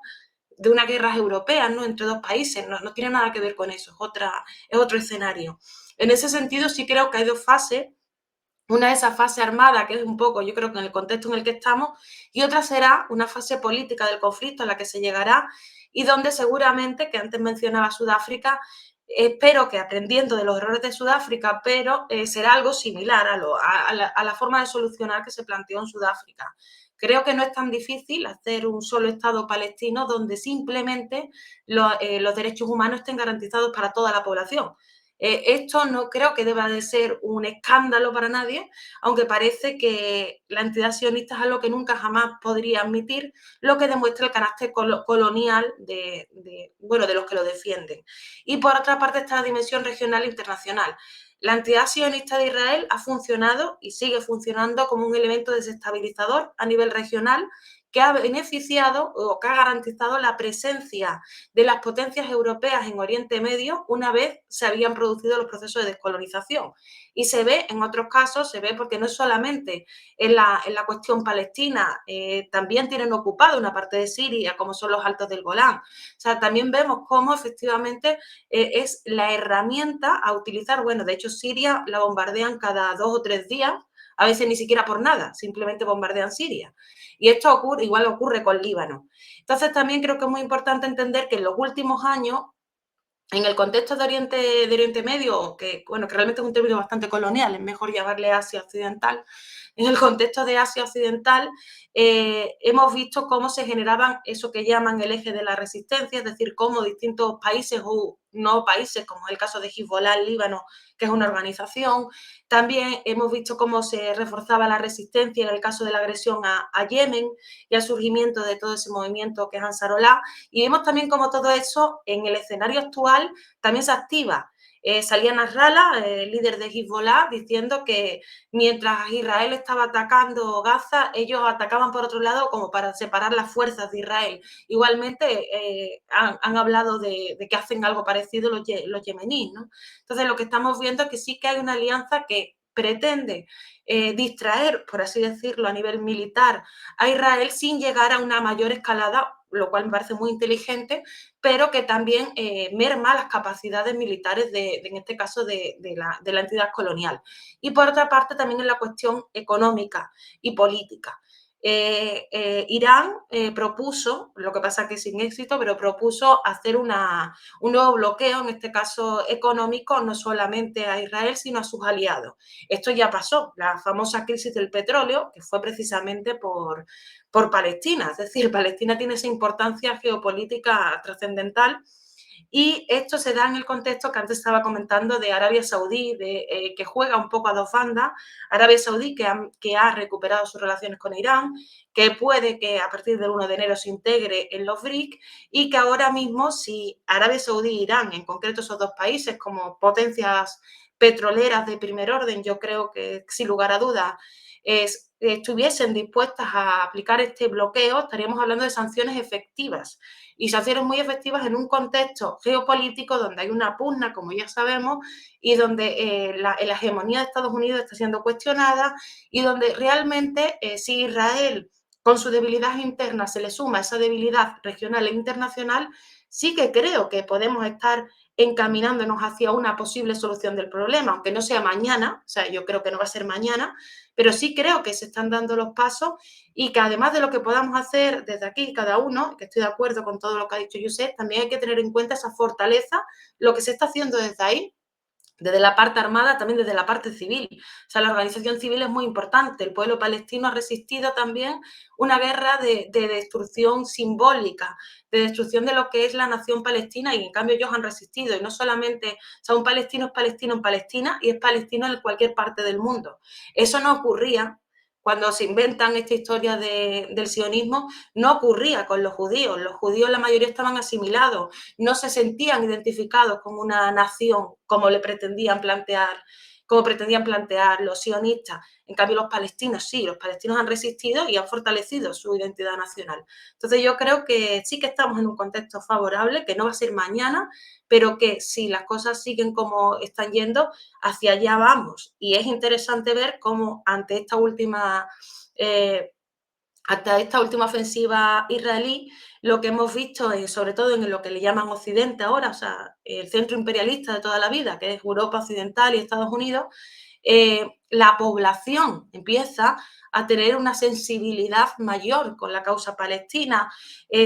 de unas guerras europeas, ¿no?, entre dos países. No tiene nada que ver con eso, es otro escenario. En ese sentido, sí creo que hay dos fases. Una es esa fase armada, que es un poco, yo creo que en el contexto en el que estamos, y otra será una fase política del conflicto a la que se llegará y donde seguramente, que antes mencionaba Sudáfrica, espero que aprendiendo de los errores de Sudáfrica, pero será algo similar a la forma de solucionar que se planteó en Sudáfrica. Creo que no es tan difícil hacer un solo Estado palestino donde simplemente los derechos humanos estén garantizados para toda la población. Esto no creo que deba de ser un escándalo para nadie, aunque parece que la entidad sionista es algo que nunca jamás podría admitir, lo que demuestra el carácter colonial de los que lo defienden. Y por otra parte está la dimensión regional e internacional. La entidad sionista de Israel ha funcionado y sigue funcionando como un elemento desestabilizador a nivel regional, que ha beneficiado o que ha garantizado la presencia de las potencias europeas en Oriente Medio una vez se habían producido los procesos de descolonización. Y se ve en otros casos, porque no es solamente en la cuestión palestina, también tienen ocupado una parte de Siria, como son los Altos del Golán. O sea, también vemos cómo efectivamente es la herramienta a utilizar. Bueno, de hecho, Siria la bombardean cada 2 o 3 días, a veces ni siquiera por nada, simplemente bombardean Siria. Y esto igual ocurre con Líbano. Entonces, también creo que es muy importante entender que en los últimos años, en el contexto de Oriente Medio, que realmente es un término bastante colonial, es mejor llamarle Asia Occidental, en el contexto de Asia Occidental hemos visto cómo se generaban eso que llaman el eje de la resistencia, es decir, cómo distintos países o no países, como es el caso de Hezbollah en Líbano, que es una organización. También hemos visto cómo se reforzaba la resistencia en el caso de la agresión a Yemen y al surgimiento de todo ese movimiento que es Ansarollah. Y vemos también cómo todo eso en el escenario actual también se activa. Salía Nasrallah, líder de Hezbollah, diciendo que mientras Israel estaba atacando Gaza, ellos atacaban por otro lado como para separar las fuerzas de Israel. Igualmente han hablado de que hacen algo parecido los yemeníes, ¿no? Entonces lo que estamos viendo es que sí que hay una alianza que pretende distraer, por así decirlo, a nivel militar a Israel sin llegar a una mayor escalada, lo cual me parece muy inteligente, pero que también merma las capacidades militares, en este caso, de la entidad colonial. Y por otra parte, también en la cuestión económica y política. Irán propuso, lo que pasa que sin éxito, pero propuso hacer un nuevo bloqueo, en este caso económico, no solamente a Israel, sino a sus aliados. Esto ya pasó, la famosa crisis del petróleo, que fue precisamente por Palestina. Es decir, Palestina tiene esa importancia geopolítica trascendental. Y esto se da en el contexto que antes estaba comentando de Arabia Saudí, que juega un poco a dos bandas. Arabia Saudí, que ha recuperado sus relaciones con Irán, que puede que a partir del 1 de enero se integre en los BRIC, y que ahora mismo, si Arabia Saudí e Irán, en concreto esos dos países, como potencias petroleras de primer orden, yo creo que sin lugar a dudas estuviesen dispuestas a aplicar este bloqueo, estaríamos hablando de sanciones efectivas, y sanciones muy efectivas en un contexto geopolítico donde hay una pugna, como ya sabemos, y donde la hegemonía de Estados Unidos está siendo cuestionada, y donde realmente si Israel con su debilidad interna se le suma esa debilidad regional e internacional, sí que creo que podemos estar encaminándonos hacia una posible solución del problema, aunque no sea mañana, o sea, yo creo que no va a ser mañana, pero sí creo que se están dando los pasos, y que además de lo que podamos hacer desde aquí cada uno, que estoy de acuerdo con todo lo que ha dicho Josep, también hay que tener en cuenta esa fortaleza, lo que se está haciendo desde ahí, desde la parte armada, también desde la parte civil. O sea, la organización civil es muy importante. El pueblo palestino ha resistido también una guerra de destrucción simbólica, de destrucción de lo que es la nación palestina, y en cambio ellos han resistido. Y no solamente, o sea, un palestino es palestino en Palestina y es palestino en cualquier parte del mundo. Eso no ocurría cuando se inventan esta historia del sionismo, no ocurría con los judíos. Los judíos, la mayoría, estaban asimilados, no se sentían identificados con una nación como pretendían plantear los sionistas. En cambio, los palestinos sí, los palestinos han resistido y han fortalecido su identidad nacional. Entonces, yo creo que sí que estamos en un contexto favorable, que no va a ser mañana, pero que si las cosas siguen como están yendo, hacia allá vamos. Y es interesante ver cómo ante esta última ofensiva israelí, lo que hemos visto, sobre todo en lo que le llaman Occidente ahora, o sea, el centro imperialista de toda la vida, que es Europa Occidental y Estados Unidos, la población empieza a tener una sensibilidad mayor con la causa palestina.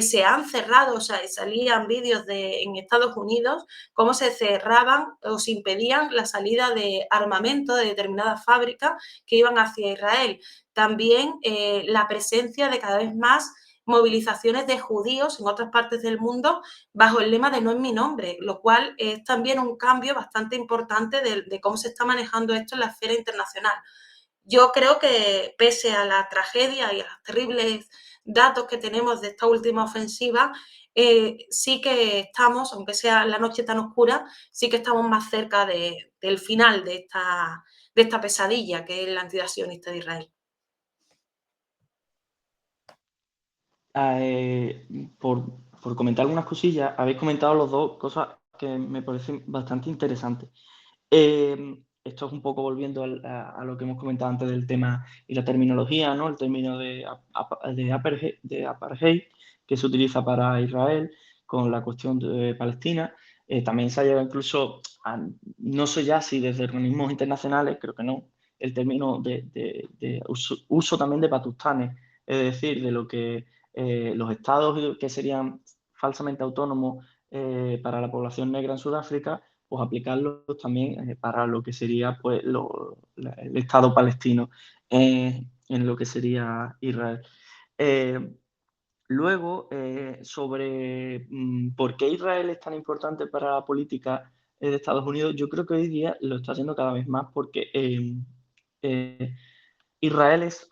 Se han cerrado, o sea, salían vídeos en Estados Unidos cómo se cerraban o se impedían la salida de armamento de determinadas fábricas que iban hacia Israel. También la presencia de cada vez más movilizaciones de judíos en otras partes del mundo bajo el lema de no en mi nombre, lo cual es también un cambio bastante importante de cómo se está manejando esto en la esfera internacional. Yo creo que pese a la tragedia y a los terribles datos que tenemos de esta última ofensiva, sí que estamos, aunque sea la noche tan oscura, sí que estamos más cerca del final de esta pesadilla que es la entidad sionista de Israel. Por comentar algunas cosillas, habéis comentado los dos cosas que me parecen bastante interesantes. Esto es un poco volviendo a lo que hemos comentado antes del tema y la terminología, ¿no? El término de apartheid que se utiliza para Israel con la cuestión de Palestina. También se ha llegado incluso no sé ya si desde organismos internacionales, creo que no, el término de uso también de patustanes, es decir, de lo que los estados que serían falsamente autónomos para la población negra en Sudáfrica, pues aplicarlos también para lo que sería pues, el Estado palestino en lo que sería Israel. Luego, sobre por qué Israel es tan importante para la política de Estados Unidos, yo creo que hoy día lo está haciendo cada vez más porque Israel es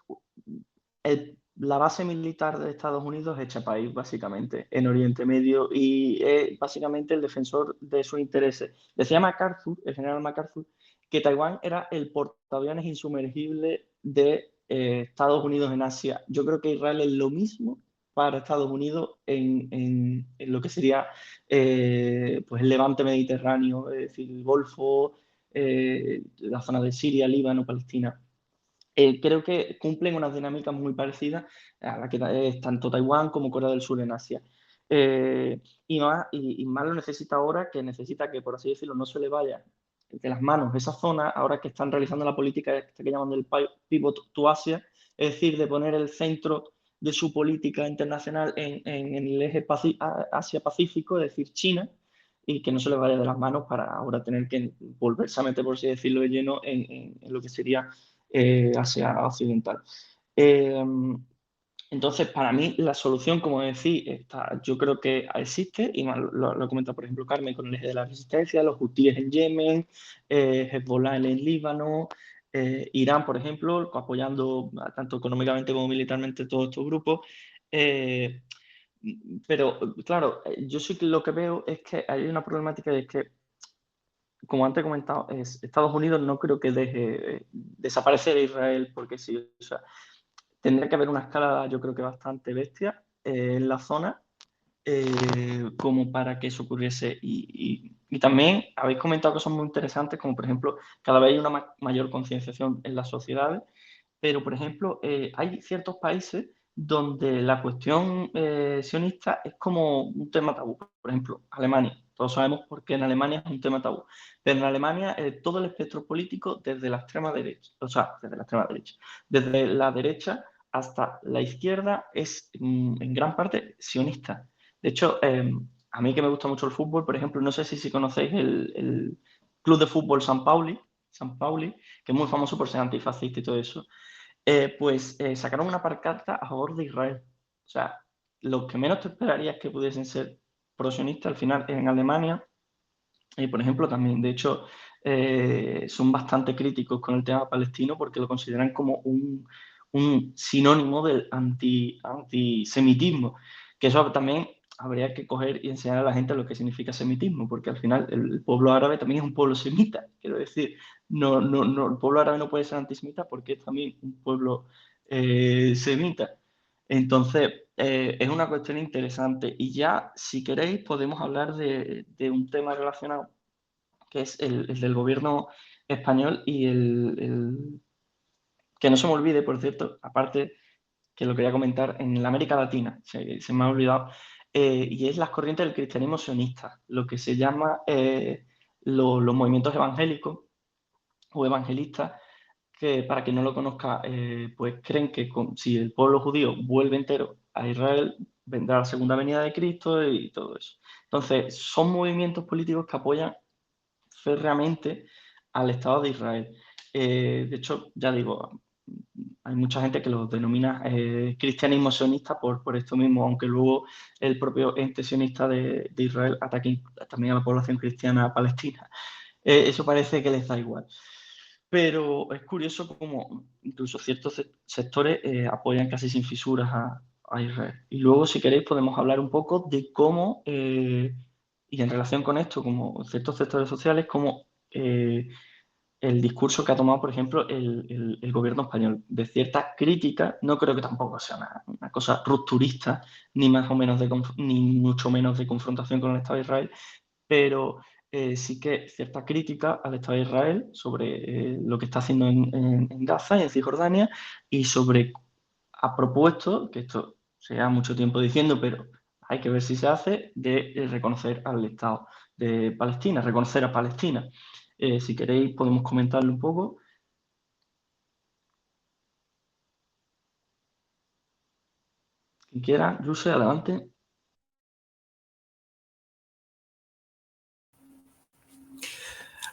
la base militar de Estados Unidos hecha país, básicamente, en Oriente Medio, y es básicamente el defensor de sus intereses. Decía MacArthur, el general MacArthur, que Taiwán era el portaaviones insumergible de Estados Unidos en Asia. Yo creo que Israel es lo mismo para Estados Unidos en lo que sería pues el levante mediterráneo, es decir, el Golfo, la zona de Siria, Líbano, Palestina. Creo que cumplen unas dinámicas muy parecidas a la que es tanto Taiwán como Corea del Sur en Asia. Y más lo necesita ahora, que necesita que, por así decirlo, no se le vaya de las manos esa zona, ahora que están realizando la política que llaman del Pivot to Asia, es decir, de poner el centro de su política internacional en el eje Asia-Pacífico, es decir, China, y que no se les vaya de las manos para ahora tener que volverse a meter, por así decirlo, de lleno en lo que sería Asia Occidental. Entonces, para mí, la solución, como decía, yo creo que existe, y lo ha comentado, por ejemplo, Carmen, con el eje de la resistencia, los hutíes en Yemen, Hezbollah en el Líbano, Irán, por ejemplo, apoyando tanto económicamente como militarmente todos estos grupos. Pero, claro, yo sí que lo que veo es que hay una problemática de que, como antes he comentado, Estados Unidos no creo que deje desaparecer a Israel porque sí. O sea, tendría que haber una escala, yo creo que bastante bestia en la zona como para que eso ocurriese. Y también habéis comentado cosas muy interesantes, como por ejemplo, cada vez hay una mayor concienciación en las sociedades, pero por ejemplo, hay ciertos países donde la cuestión sionista es como un tema tabú. Por ejemplo, Alemania. Todos sabemos por qué en Alemania es un tema tabú. Pero en Alemania todo el espectro político, desde la extrema derecha, o sea, desde la derecha hasta la izquierda, es en gran parte sionista. De hecho, a mí que me gusta mucho el fútbol, por ejemplo, no sé si conocéis el Club de Fútbol San Pauli, que es muy famoso por ser antifascista y todo eso. Pues sacaron una pancarta a favor de Israel. O sea, lo que menos te esperaría es que pudiesen ser pro-sionistas. Al final, en Alemania, por ejemplo, también, de hecho, son bastante críticos con el tema palestino porque lo consideran como un sinónimo del antisemitismo. Que eso también habría que coger y enseñar a la gente lo que significa semitismo, porque al final el pueblo árabe también es un pueblo semita. Quiero decir, el pueblo árabe no puede ser antisemita porque es también un pueblo semita. Entonces, es una cuestión interesante. Y ya, si queréis, podemos hablar de un tema relacionado, que es el del gobierno español y que no se me olvide, por cierto, aparte que lo quería comentar, en la América Latina, se me ha olvidado, y es las corrientes del cristianismo sionista, lo que se llama los movimientos evangélicos o evangelistas, que para quien no lo conozca, pues creen que si el pueblo judío vuelve entero a Israel, vendrá la segunda venida de Cristo y todo eso. Entonces, son movimientos políticos que apoyan férreamente al Estado de Israel. De hecho, ya digo, hay mucha gente que lo denomina cristianismo sionista por esto mismo, aunque luego el propio ente sionista de Israel ataque también a la población cristiana palestina. Eso parece que les da igual. Pero es curioso cómo incluso ciertos sectores apoyan casi sin fisuras a Israel. Y luego, si queréis, podemos hablar un poco de cómo, y en relación con esto, como ciertos sectores sociales, cómo el discurso que ha tomado, por ejemplo, el gobierno español, de cierta crítica, no creo que tampoco sea una cosa rupturista, ni más o menos ni mucho menos de confrontación con el Estado de Israel, pero sí que cierta crítica al Estado de Israel sobre lo que está haciendo en Gaza y en Cisjordania, y sobre, ha propuesto, que esto se lleva mucho tiempo diciendo, pero hay que ver si se hace, de reconocer al Estado de Palestina, reconocer a Palestina. Si queréis podemos comentarlo un poco. Quien quiera, Jose, adelante.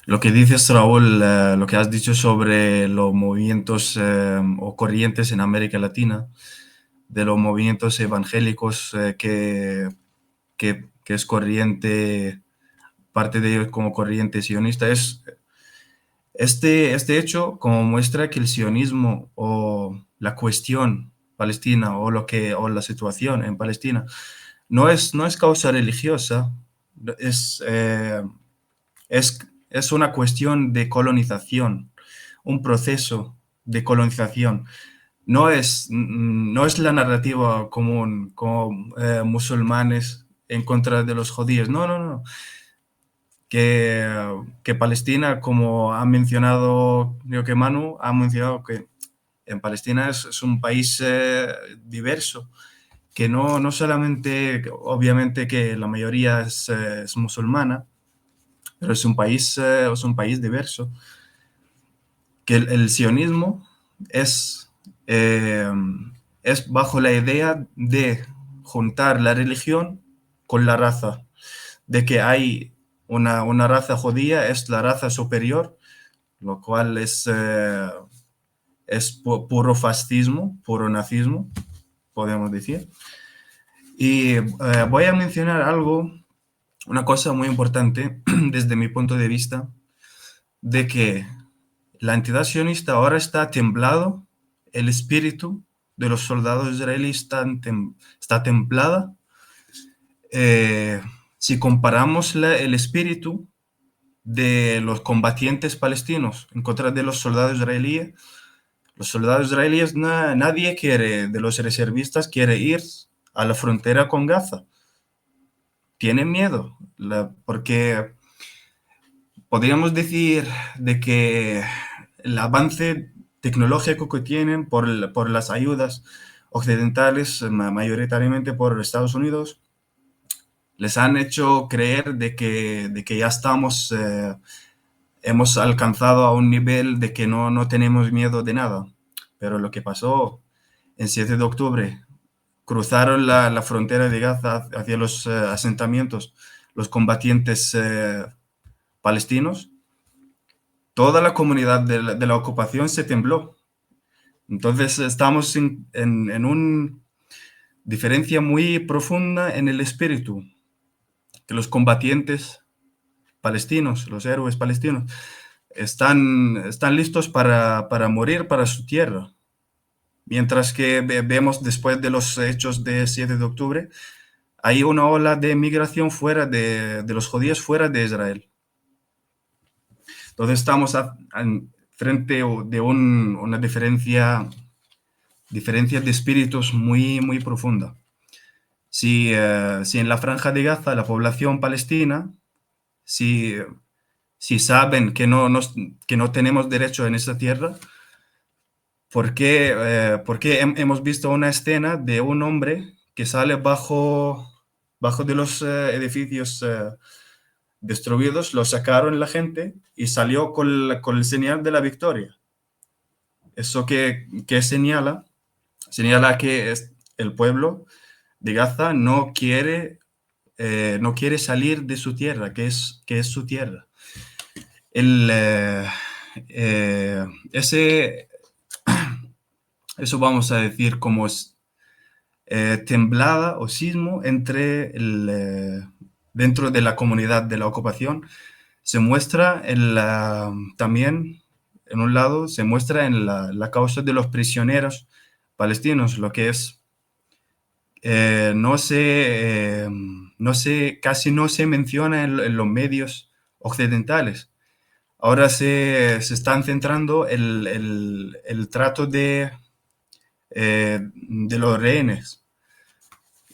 Lo que dices, Raúl, lo que has dicho sobre los movimientos o corrientes en América Latina, de los movimientos evangélicos que es corriente, parte de ellos como corriente sionista, este hecho como muestra que el sionismo o la cuestión palestina o la situación en Palestina no es causa religiosa, es una cuestión de colonización, un proceso de colonización. No es la narrativa común como musulmanes en contra de los judíos. No. que Palestina, como ha mencionado, creo que Manu, ha mencionado que en Palestina es un país diverso, que no solamente, obviamente que la mayoría es musulmana, pero es un país diverso, que el sionismo eh, es bajo la idea de juntar la religión con la raza, de que hay una raza judía, es la raza superior, lo cual es puro fascismo, puro nazismo, podemos decir. Y voy a mencionar algo, una cosa muy importante desde mi punto de vista, de que la entidad sionista ahora está temblado, el espíritu de los soldados israelíes está templada. Si comparamos el espíritu de los combatientes palestinos en contra de los soldados israelíes, nadie quiere, de los reservistas, quiere ir a la frontera con Gaza. Tienen miedo, porque podríamos decir de que el avance tecnológico que tienen por las ayudas occidentales, mayoritariamente por Estados Unidos, les han hecho creer de que ya hemos alcanzado a un nivel de que no tenemos miedo de nada. Pero lo que pasó el 7 de octubre, cruzaron la frontera de Gaza hacia los asentamientos, los combatientes palestinos, toda la comunidad de la ocupación se tembló. Entonces estamos en una diferencia muy profunda en el espíritu, que los combatientes palestinos, los héroes palestinos, están listos para morir para su tierra. Mientras que vemos después de los hechos de 7 de octubre, hay una ola de migración fuera de los judíos fuera de Israel. Entonces estamos frente de una diferencia de espíritus muy, muy profunda. Si en la Franja de Gaza la población palestina, si saben que no tenemos derecho en esa tierra, ¿por qué hemos visto una escena de un hombre que sale bajo de los edificios destruidos, lo sacaron la gente y salió con el señal de la victoria? Eso que señala que el pueblo de Gaza no quiere salir de su tierra, que es su tierra. Eso vamos a decir como temblada o sismo dentro de la comunidad de la ocupación. Se muestra también, en un lado, se muestra en la causa de los prisioneros palestinos, lo que es, casi no se menciona en los medios occidentales. Ahora se están centrando el trato de los rehenes.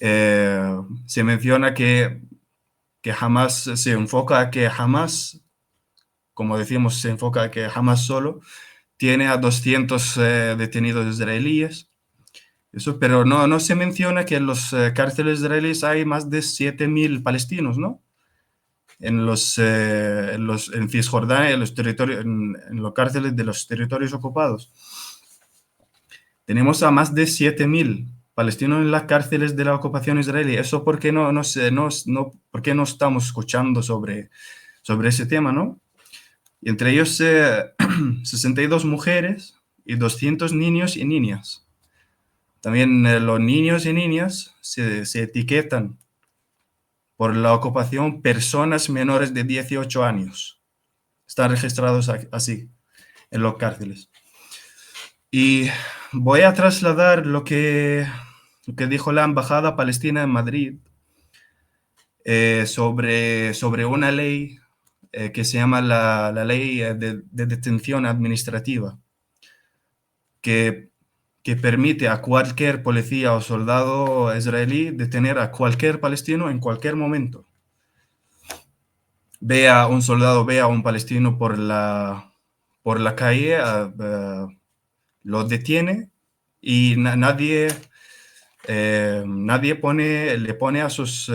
Se menciona que Hamas se enfoca a que Hamas, como decimos, se enfoca a que Hamas solo tiene a 200 detenidos israelíes. Eso, pero no se menciona que en los cárceles israelíes hay más de 7.000 palestinos, ¿no? En Cisjordania, en los cárceles de los territorios ocupados. Tenemos a más de 7.000 palestinos en las cárceles de la ocupación israelí. Eso ¿por qué no estamos escuchando sobre ese tema, ¿no? Y entre ellos 62 mujeres y 200 niños y niñas. También los niños y niñas se etiquetan por la ocupación personas menores de 18 años. Están registrados así en los cárceles. Y voy a trasladar lo que dijo la Embajada Palestina en Madrid sobre una ley que se llama la ley de detención administrativa, que permite a cualquier policía o soldado israelí detener a cualquier palestino en cualquier momento. un soldado ve a un palestino por la calle, lo detiene y nadie le pone a sus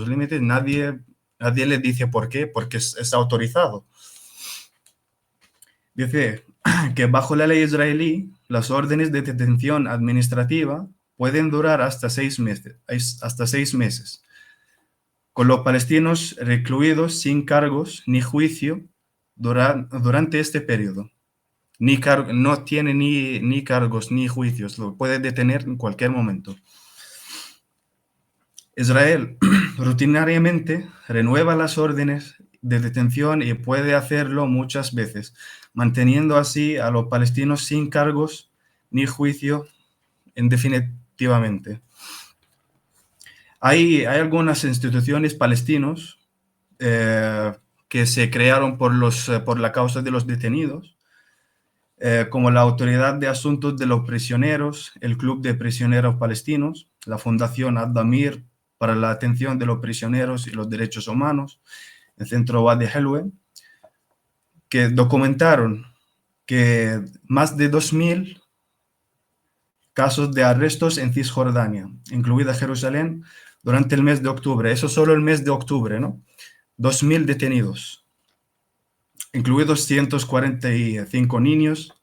límites, nadie le dice por qué, porque es autorizado. Dice que bajo la ley israelí, las órdenes de detención administrativa pueden durar hasta 6 meses. Con los palestinos recluidos sin cargos ni juicio durante este periodo. No tiene ni cargos ni juicios, lo puede detener en cualquier momento. Israel rutinariamente renueva las órdenes de detención y puede hacerlo muchas veces, manteniendo así a los palestinos sin cargos ni juicio indefinitivamente. Hay algunas instituciones palestinos que se crearon por la causa de los detenidos, como la Autoridad de Asuntos de los Prisioneros, el Club de Prisioneros Palestinos, la Fundación Ad-Damir para la Atención de los Prisioneros y los Derechos Humanos, el Centro Wadi Helwe, que documentaron que más de 2.000 casos de arrestos en Cisjordania, incluida Jerusalén, durante el mes de octubre. Eso solo el mes de octubre, ¿no? 2.000 detenidos, incluidos 145 niños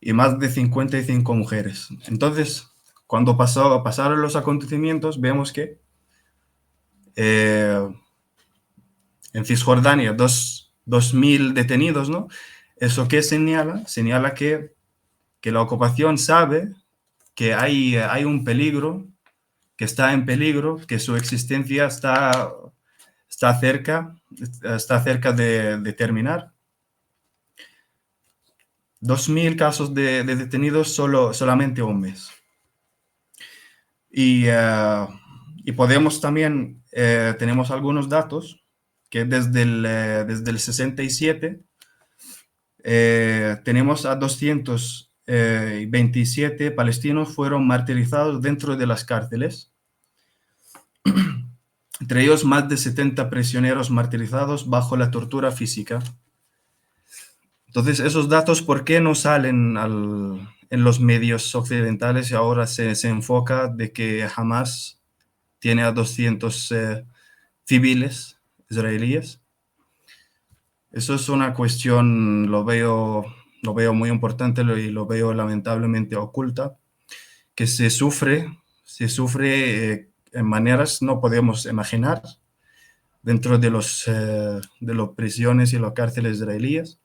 y más de 55 mujeres. Entonces, cuando pasaron los acontecimientos, vemos que en Cisjordania 2.000 detenidos, ¿no? ¿Eso qué señala? Señala que la ocupación sabe que hay un peligro, que está en peligro, que su existencia está cerca de terminar. 2.000 casos de detenidos solamente un mes. Y podemos también, tenemos algunos datos que desde el 67 tenemos a 227 palestinos fueron martirizados dentro de las cárceles. Entre ellos más de 70 prisioneros martirizados bajo la tortura física. Entonces, esos datos, ¿por qué no salen en los medios occidentales y ahora se enfoca de que Hamas tiene a 200 civiles israelíes? Eso es una cuestión, lo veo muy importante y lo veo lamentablemente oculta, que se sufre en maneras no podemos imaginar dentro de las prisiones y las cárceles israelíes.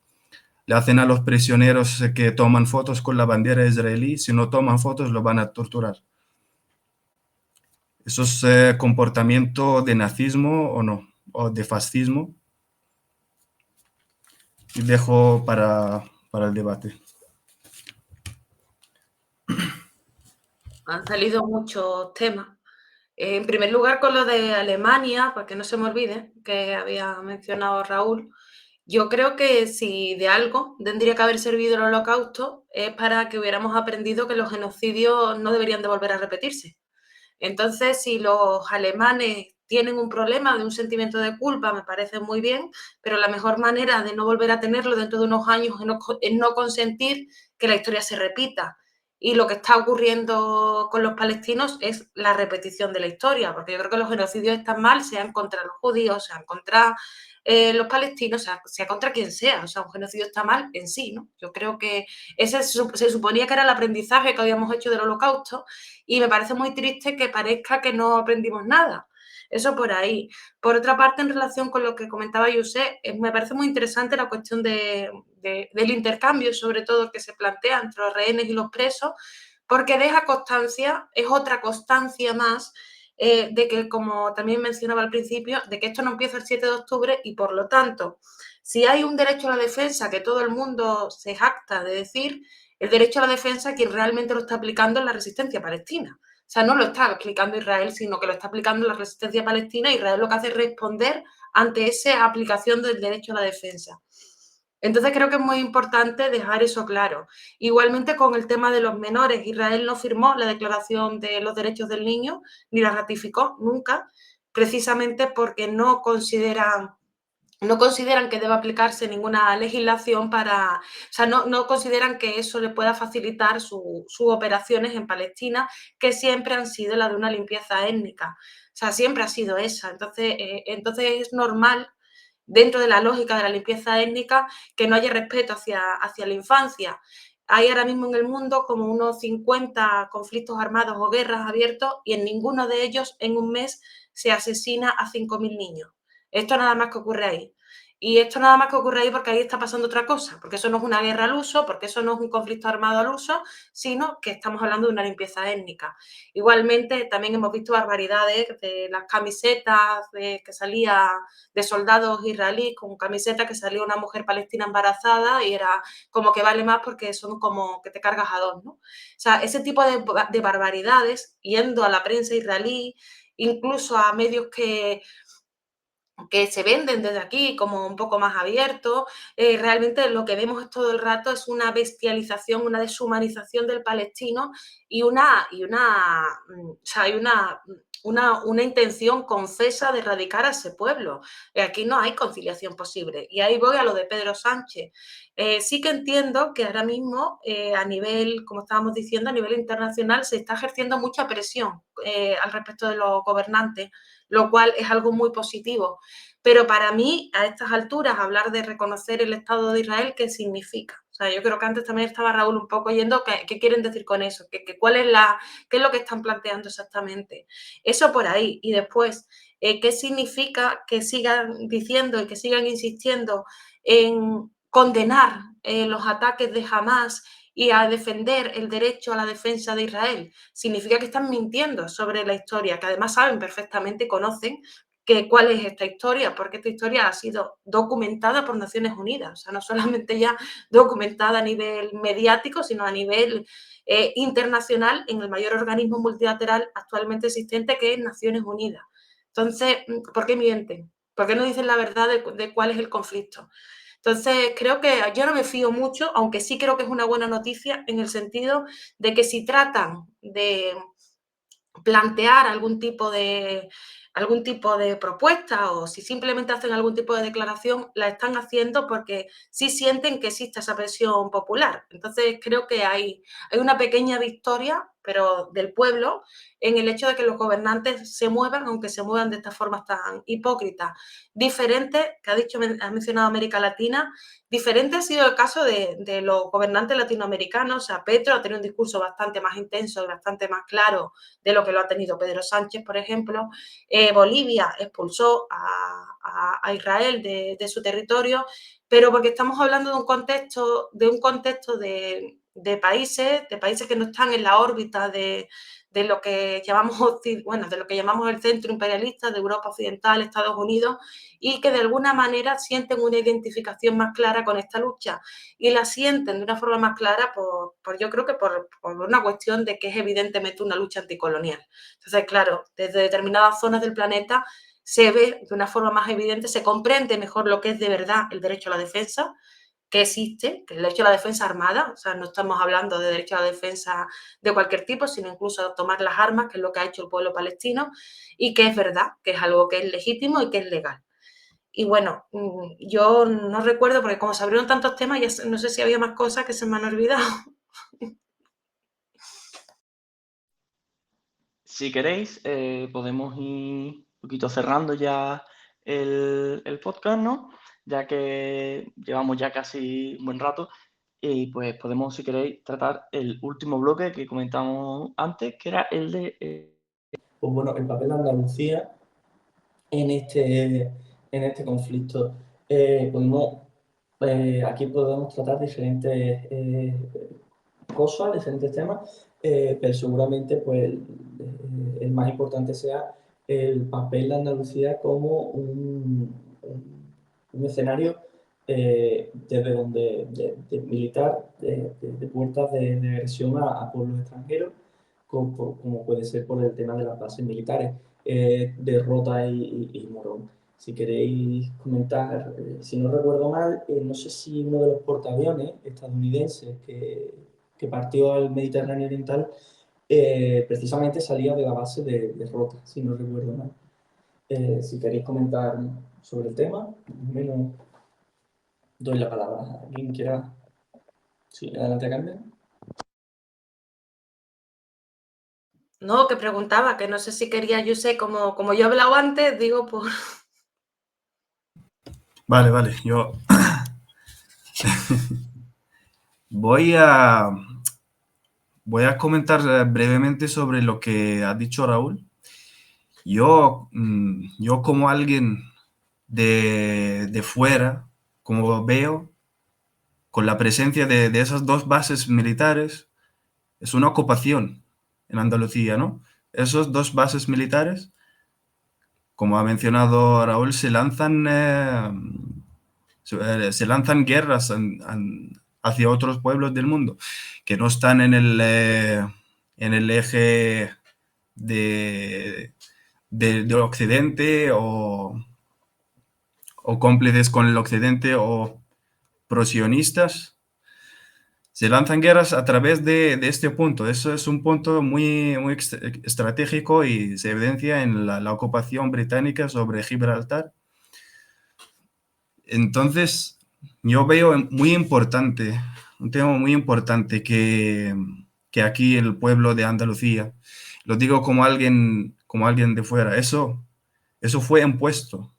Le hacen a los prisioneros que toman fotos con la bandera israelí. Si no toman fotos, lo van a torturar. ¿Eso es comportamiento de nazismo o no? ¿O de fascismo? Y dejo para el debate. Han salido muchos temas. En primer lugar, con lo de Alemania, para que no se me olvide, que había mencionado Raúl, yo creo que si de algo tendría que haber servido el Holocausto es para que hubiéramos aprendido que los genocidios no deberían de volver a repetirse. Entonces, si los alemanes tienen un problema de un sentimiento de culpa, me parece muy bien, pero la mejor manera de no volver a tenerlo dentro de unos años es no consentir que la historia se repita. Y lo que está ocurriendo con los palestinos es la repetición de la historia, porque yo creo que los genocidios están mal, sean contra los judíos, sean contra los palestinos, sea contra quien sea. O sea, un genocidio está mal en sí, ¿no? Yo creo que ese se suponía que era el aprendizaje que habíamos hecho del Holocausto y me parece muy triste que parezca que no aprendimos nada. Eso por ahí. Por otra parte, en relación con lo que comentaba José, me parece muy interesante la cuestión del intercambio, sobre todo que se plantea entre los rehenes y los presos, porque deja constancia, es otra constancia más de que, como también mencionaba al principio, de que esto no empieza el 7 de octubre y, por lo tanto, si hay un derecho a la defensa que todo el mundo se jacta de decir, el derecho a la defensa quien realmente lo está aplicando es la resistencia palestina. O sea, no lo está aplicando Israel, sino que lo está aplicando la resistencia palestina. Israel lo que hace es responder ante esa aplicación del derecho a la defensa. Entonces creo que es muy importante dejar eso claro. Igualmente con el tema de los menores, Israel no firmó la Declaración de los Derechos del Niño, ni la ratificó nunca, precisamente porque no consideran no consideran que deba aplicarse ninguna legislación para, o sea, no consideran que eso le pueda facilitar sus operaciones en Palestina, que siempre han sido la de una limpieza étnica. O sea, siempre ha sido esa. Entonces es normal, dentro de la lógica de la limpieza étnica, que no haya respeto hacia la infancia. Hay ahora mismo en el mundo como unos 50 conflictos armados o guerras abiertos y en ninguno de ellos en un mes se asesina a 5.000 niños. Esto nada más que ocurre ahí. Y esto nada más que ocurre ahí porque ahí está pasando otra cosa, porque eso no es una guerra al uso, porque eso no es un conflicto armado al uso, sino que estamos hablando de una limpieza étnica. Igualmente, también hemos visto barbaridades de las camisetas que salía de soldados israelíes con camiseta que salía una mujer palestina embarazada y era como que vale más porque son como que te cargas a dos, ¿no? O sea, ese tipo de barbaridades, yendo a la prensa israelí, incluso a medios que se venden desde aquí como un poco más abiertos, realmente lo que vemos todo el rato es una bestialización, una deshumanización del palestino y o sea, hay una intención confesa de erradicar a ese pueblo. Aquí no hay conciliación posible. Y ahí voy a lo de Pedro Sánchez. Sí que entiendo que ahora mismo, a nivel, como estábamos diciendo, a nivel internacional se está ejerciendo mucha presión al respecto de los gobernantes, lo cual es algo muy positivo. Pero para mí, a estas alturas, hablar de reconocer el Estado de Israel, ¿qué significa? O sea, yo creo que antes también estaba Raúl un poco yendo, ¿qué quieren decir con eso? ¿Qué es lo que están planteando exactamente? Eso por ahí. Y después, ¿qué significa que sigan diciendo y que sigan insistiendo en condenar los ataques de Hamás y a defender el derecho a la defensa de Israel? Significa que están mintiendo sobre la historia, que además saben perfectamente y conocen cuál es esta historia, porque esta historia ha sido documentada por Naciones Unidas, o sea, no solamente ya documentada a nivel mediático, sino a nivel internacional en el mayor organismo multilateral actualmente existente, que es Naciones Unidas. Entonces, ¿por qué mienten? ¿Por qué no dicen la verdad de cuál es el conflicto? Entonces, creo que yo no me fío mucho, aunque sí creo que es una buena noticia en el sentido de que si tratan de plantear algún tipo de propuesta o si simplemente hacen algún tipo de declaración, la están haciendo porque sí sienten que existe esa presión popular. Entonces creo que hay una pequeña victoria, pero del pueblo, en el hecho de que los gobernantes se muevan, aunque se muevan de estas formas tan hipócritas. Diferente, que ha mencionado América Latina, diferente ha sido el caso de los gobernantes latinoamericanos. O sea, Petro ha tenido un discurso bastante más intenso y bastante más claro de lo que lo ha tenido Pedro Sánchez, por ejemplo. Bolivia expulsó a Israel de su territorio, pero porque estamos hablando de un contexto de países que no están en la órbita de lo que llamamos, bueno, de lo que llamamos el centro imperialista de Europa Occidental, Estados Unidos, y que de alguna manera sienten una identificación más clara con esta lucha y la sienten de una forma más clara yo creo que por una cuestión de que es evidentemente una lucha anticolonial. Entonces, claro, desde determinadas zonas del planeta se ve de una forma más evidente, se comprende mejor lo que es de verdad el derecho a la defensa, que existe, que el derecho a la defensa armada, o sea, no estamos hablando de derecho a la defensa de cualquier tipo, sino incluso a tomar las armas, que es lo que ha hecho el pueblo palestino, y que es verdad, que es algo que es legítimo y que es legal. Y bueno, yo no recuerdo, porque como se abrieron tantos temas, ya no sé si había más cosas que se me han olvidado. Si queréis, podemos ir un poquito cerrando ya el podcast, ¿no? Ya que llevamos ya casi un buen rato y pues podemos, si queréis, tratar el último bloque que comentamos antes, que era el de... Pues bueno, el papel de Andalucía en este conflicto. Aquí podemos tratar diferentes cosas, diferentes temas, pero seguramente pues, el más importante sea el papel de Andalucía como un escenario desde donde de militar, de puertas de agresión a pueblos extranjeros, como puede ser por el tema de las bases militares de Rota y Morón. Si queréis comentar, si no recuerdo mal, no sé si uno de los portaaviones estadounidenses que partió al Mediterráneo Oriental precisamente salía de la base de Rota, si no recuerdo mal. Si queréis comentar sobre el tema, menos doy la palabra a quien quiera. Sí, adelante, Carmen. No, que preguntaba, que no sé si quería, yo sé, como yo he hablado antes, digo, pues... Vale, yo voy a comentar brevemente sobre lo que ha dicho Raúl. Yo como alguien de fuera, como veo, con la presencia de esas dos bases militares, es una ocupación en Andalucía, ¿no? Esas dos bases militares, como ha mencionado Raúl, se lanzan guerras hacia otros pueblos del mundo que no están en el eje de Occidente o cómplices con el Occidente o prosionistas. Se lanzan guerras a través de este punto. Eso es un punto muy, muy estratégico y se evidencia en la ocupación británica sobre Gibraltar. Entonces, yo veo muy importante, un tema muy importante que aquí el pueblo de Andalucía, lo digo como alguien de fuera, eso fue impuesto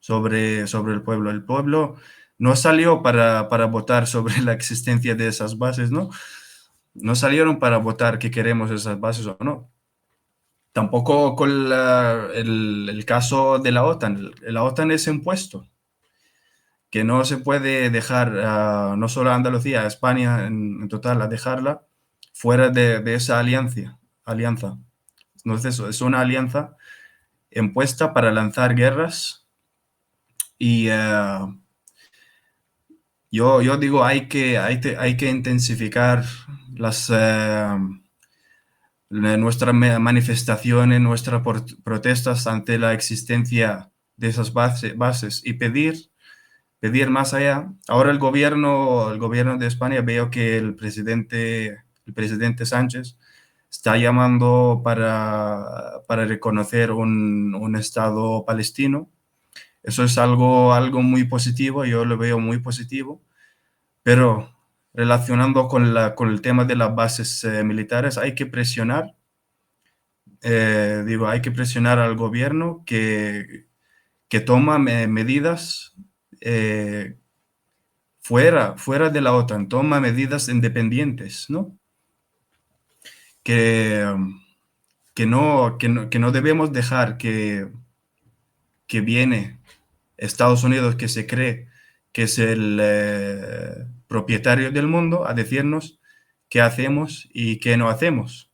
sobre el pueblo. El pueblo no salió para votar sobre la existencia de esas bases, ¿no? No salieron para votar que queremos esas bases o no. Tampoco con el caso de la OTAN. La OTAN es impuesto, que no se puede dejar, no solo a Andalucía, a España en total, a dejarla fuera de esa alianza. Entonces, es una alianza impuesta para lanzar guerras y yo digo, hay que intensificar nuestras manifestaciones, nuestras protestas ante la existencia de esas bases y pedir más allá. Ahora el gobierno de España, veo que el presidente Sánchez está llamando para reconocer un Estado palestino. Eso es algo muy positivo, yo lo veo muy positivo, pero relacionando con el tema de las bases militares, hay que presionar, hay que presionar al gobierno que toma medidas fuera de la OTAN, toma medidas independientes, ¿no? Que no debemos dejar que viene Estados Unidos, que se cree que es el propietario del mundo, a decirnos qué hacemos y qué no hacemos,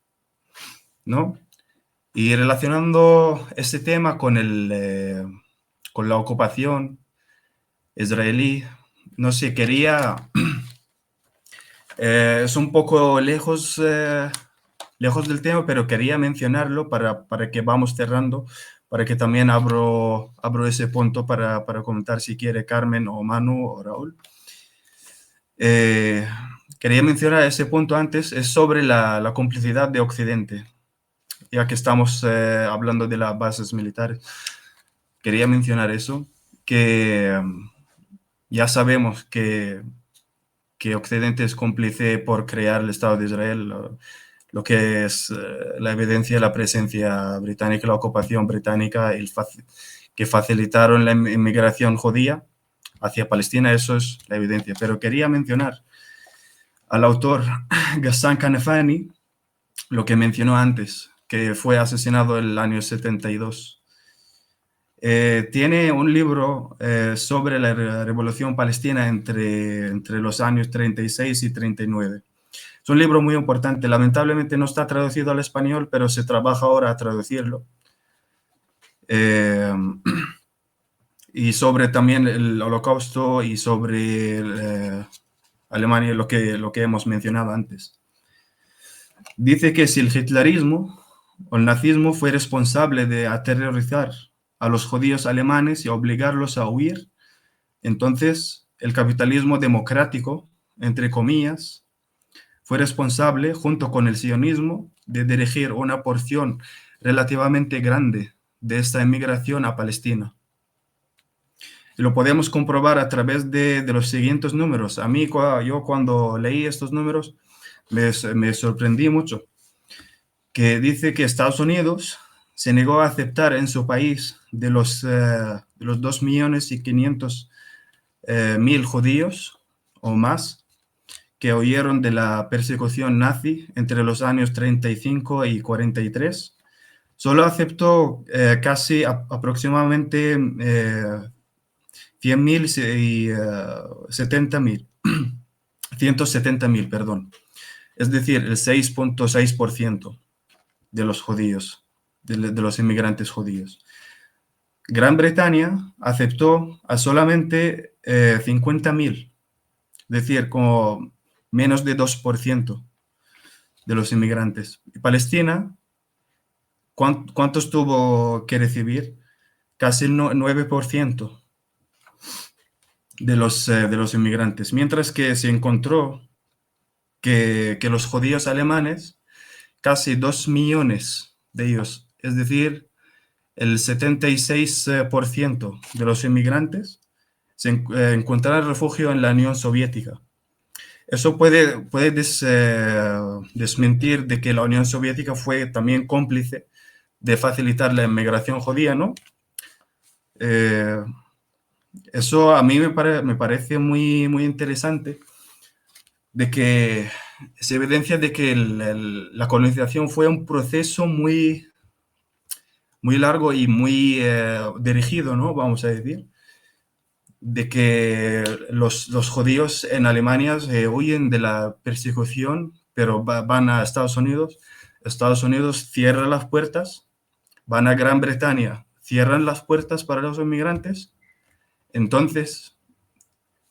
¿no? Y relacionando este tema con con la ocupación israelí, no sé, quería... es un poco lejos del tema, pero quería mencionarlo para que vamos cerrando, para que también abro ese punto para comentar si quiere Carmen o Manu o Raúl. Quería mencionar ese punto antes, es sobre la complicidad de Occidente, ya que estamos hablando de las bases militares. Quería mencionar eso, que ya sabemos que Occidente es cómplice por crear el Estado de Israel, lo que es la evidencia de la presencia británica, la ocupación británica, que facilitaron la inmigración judía hacia Palestina, eso es la evidencia. Pero quería mencionar al autor Ghassan Kanafani, lo que mencionó antes, que fue asesinado en el año 72. Tiene un libro sobre la revolución palestina entre los años 36 y 39. Es un libro muy importante. Lamentablemente no está traducido al español, pero se trabaja ahora a traducirlo. Y sobre también el Holocausto y sobre Alemania, lo que hemos mencionado antes. Dice que si el hitlerismo o el nazismo fue responsable de aterrorizar a los judíos alemanes y obligarlos a huir, entonces el capitalismo democrático, entre comillas, fue responsable, junto con el sionismo, de dirigir una porción relativamente grande de esta inmigración a Palestina. Y lo podemos comprobar a través de los siguientes números. A mí, yo cuando leí estos números, me sorprendí mucho, que dice que Estados Unidos se negó a aceptar en su país de los 2.500.000 judíos o más que huyeron de la persecución nazi entre los años 35 y 43. Solo aceptó casi aproximadamente 100.000 y 70.000, 170.000, perdón. Es decir, el 6.6% de los judíos, de los inmigrantes judíos. Gran Bretaña aceptó a solamente 50.000, es decir, como menos de 2% de los inmigrantes. Y Palestina, ¿cuántos tuvo que recibir? Casi el 9% de los inmigrantes, mientras que se encontró que los judíos alemanes, casi 2 millones de ellos, es decir, el 76% de los inmigrantes encontraron refugio en la Unión Soviética. Eso puede desmentir de que la Unión Soviética fue también cómplice de facilitar la inmigración judía, ¿no? Eso a mí me parece muy, muy interesante, de que se evidencia de que la colonización fue un proceso muy, muy largo y muy dirigido, ¿no? Vamos a decir, de que los judíos en Alemania huyen de la persecución, pero van a Estados Unidos. Estados Unidos cierra las puertas, van a Gran Bretaña, cierran las puertas para los inmigrantes. Entonces,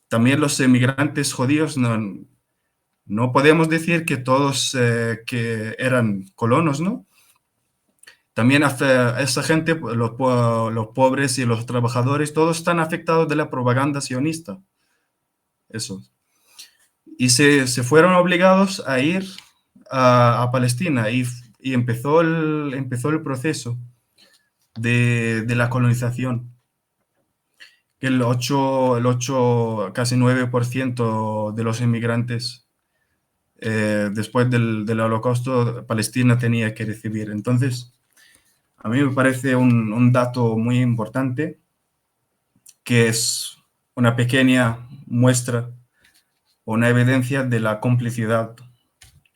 también los inmigrantes judíos no podemos decir que todos que eran colonos, ¿no? También esa gente, los pobres y los trabajadores, todos están afectados de la propaganda sionista. Eso. Y se fueron obligados a ir a Palestina y empezó el proceso de la colonización. El 8, casi 9% de los inmigrantes después del Holocausto, Palestina tenía que recibir. Entonces, a mí me parece un dato muy importante, que es una pequeña muestra, una evidencia de la complicidad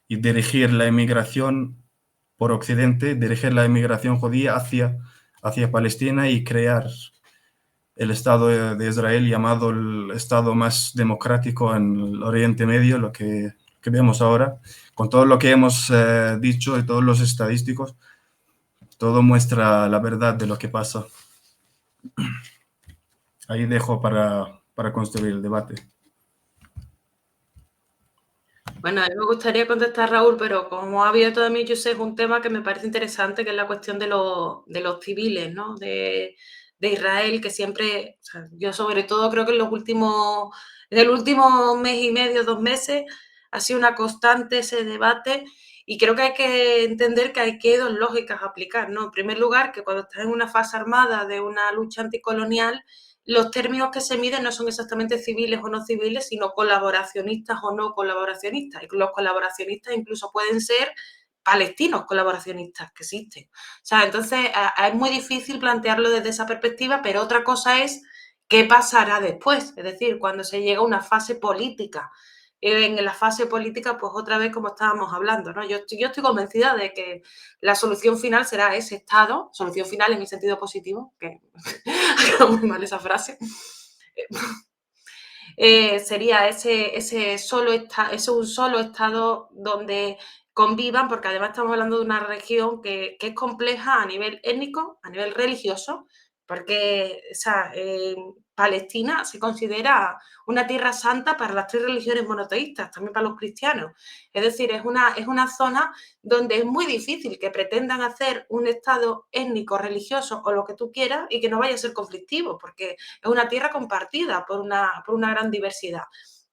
y dirigir la inmigración por Occidente, dirigir la inmigración judía hacia Palestina y crear el Estado de Israel, llamado el Estado más democrático en el Oriente Medio, lo que vemos ahora. Con todo lo que hemos dicho y todos los estadísticos, todo muestra la verdad de lo que pasa. Ahí dejo para construir el debate. Bueno, a mí me gustaría contestar, Raúl, pero como ha abierto también, yo sé, es un tema que me parece interesante, que es la cuestión de los civiles, ¿no? De Israel, que siempre, o sea, yo sobre todo creo que en el último mes y medio, 2 meses, ha sido una constante ese debate, y creo que hay que entender que hay 2 lógicas a aplicar, ¿no? En primer lugar, que cuando estás en una fase armada de una lucha anticolonial, los términos que se miden no son exactamente civiles o no civiles, sino colaboracionistas o no colaboracionistas. Y los colaboracionistas incluso pueden ser palestinos colaboracionistas que existen. O sea, entonces es muy difícil plantearlo desde esa perspectiva, pero otra cosa es qué pasará después, es decir, cuando se llega a una fase política. En la fase política, pues otra vez, como estábamos hablando, ¿no? Yo estoy convencida de que la solución final será ese Estado, solución final en el sentido positivo, que ha muy mal esa frase, sería ese un solo Estado donde convivan, porque además estamos hablando de una región que es compleja a nivel étnico, a nivel religioso, porque Palestina se considera una tierra santa para las 3 religiones monoteístas, también para los cristianos. Es decir, es una zona donde es muy difícil que pretendan hacer un Estado étnico, religioso o lo que tú quieras y que no vaya a ser conflictivo, porque es una tierra compartida por una gran diversidad.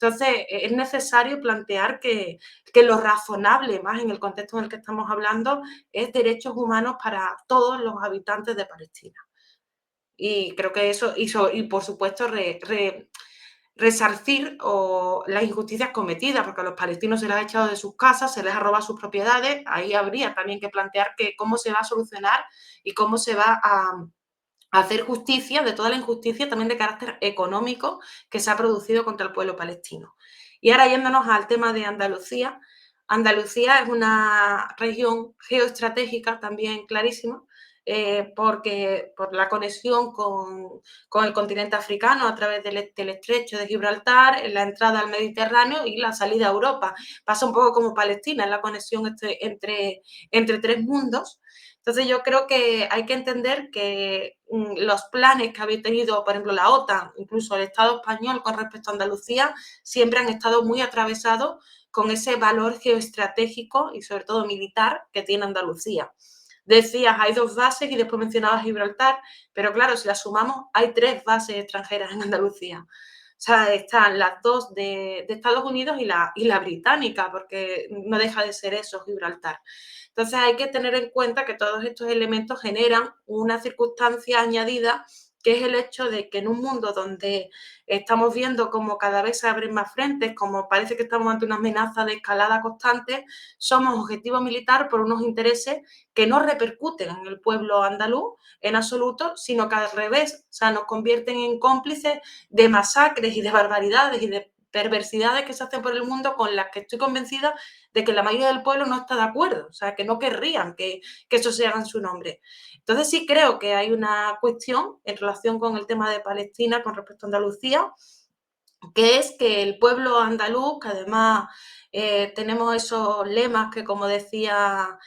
Entonces, es necesario plantear que lo razonable, más en el contexto en el que estamos hablando, es derechos humanos para todos los habitantes de Palestina. Y creo que eso, y por supuesto, resarcir las injusticias cometidas, porque a los palestinos se les ha echado de sus casas, se les ha robado sus propiedades. Ahí habría también que plantear cómo se va a solucionar y cómo se va a hacer justicia de toda la injusticia también de carácter económico que se ha producido contra el pueblo palestino. Y ahora yéndonos al tema de Andalucía. Andalucía es una región geoestratégica también clarísima, porque por la conexión con el continente africano a través del estrecho de Gibraltar, la entrada al Mediterráneo y la salida a Europa. Pasa un poco como Palestina, es la conexión entre tres mundos. Entonces yo creo que hay que entender que los planes que había tenido, por ejemplo, la OTAN, incluso el Estado español con respecto a Andalucía, siempre han estado muy atravesados con ese valor geoestratégico y sobre todo militar que tiene Andalucía. Decías, hay 2 bases y después mencionabas Gibraltar, pero claro, si las sumamos, hay 3 bases extranjeras en Andalucía. O sea, están las 2 de Estados Unidos y la británica, porque no deja de ser eso, Gibraltar. Entonces hay que tener en cuenta que todos estos elementos generan una circunstancia añadida, que es el hecho de que en un mundo donde estamos viendo como cada vez se abren más frentes, como parece que estamos ante una amenaza de escalada constante, somos objetivo militar por unos intereses que no repercuten en el pueblo andaluz en absoluto, sino que al revés, o sea, nos convierten en cómplices de masacres y de barbaridades y de perversidades que se hacen por el mundo, con las que estoy convencida de que la mayoría del pueblo no está de acuerdo, o sea, que no querrían que eso se haga en su nombre. Entonces sí creo que hay una cuestión en relación con el tema de Palestina con respecto a Andalucía, que es que el pueblo andaluz, que además tenemos esos lemas que, como decía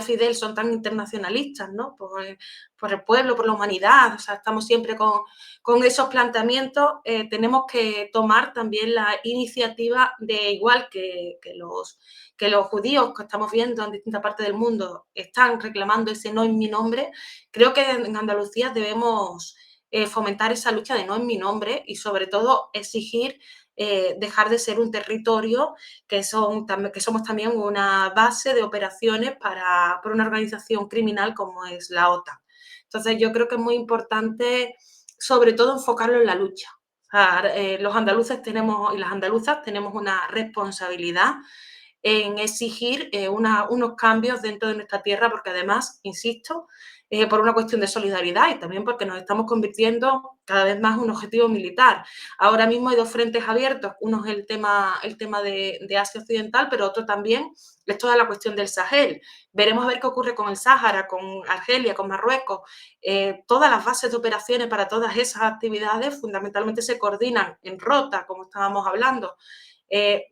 Fidel, son tan internacionalistas, ¿no? Por el pueblo, por la humanidad, o sea, estamos siempre con esos planteamientos. Tenemos que tomar también la iniciativa de, igual que los judíos que estamos viendo en distintas partes del mundo están reclamando ese no en mi nombre, creo que en Andalucía debemos fomentar esa lucha de no en mi nombre y sobre todo exigir dejar de ser un territorio que somos también una base de operaciones por una organización criminal como es la OTAN. Entonces yo creo que es muy importante sobre todo enfocarlo en la lucha. O sea, los andaluces y las andaluzas tenemos una responsabilidad en exigir unos cambios dentro de nuestra tierra, porque además, insisto, por una cuestión de solidaridad y también porque nos estamos convirtiendo cada vez más en un objetivo militar. Ahora mismo hay 2 frentes abiertos, uno es el tema de Asia Occidental, pero otro también es toda la cuestión del Sahel. Veremos a ver qué ocurre con el Sáhara, con Argelia, con Marruecos. Todas las bases de operaciones para todas esas actividades fundamentalmente se coordinan en Rota, como estábamos hablando.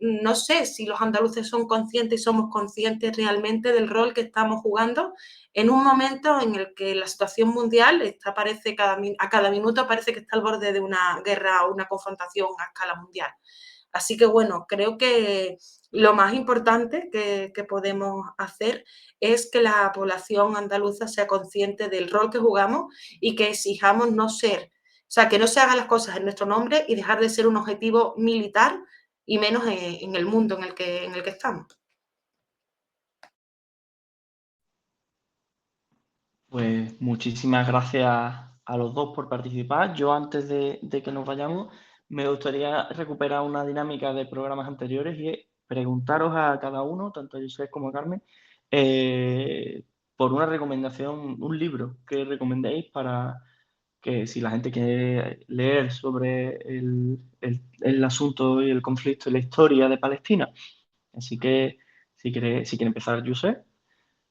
No sé si los andaluces son conscientes y somos conscientes realmente del rol que estamos jugando en un momento en el que la situación mundial parece a cada minuto parece que está al borde de una guerra o una confrontación a escala mundial. Así que bueno, creo que lo más importante que podemos hacer es que la población andaluza sea consciente del rol que jugamos y que exijamos no ser, o sea, que no se hagan las cosas en nuestro nombre y dejar de ser un objetivo militar y menos en el mundo en el que estamos. Pues muchísimas gracias a los 2 por participar. Yo antes de que nos vayamos, me gustaría recuperar una dinámica de programas anteriores y es preguntaros a cada uno, tanto a José como a Carmen, por una recomendación, un libro que recomendéis para que si la gente quiere leer sobre el asunto y el conflicto y la historia de Palestina. Así que si quiere empezar José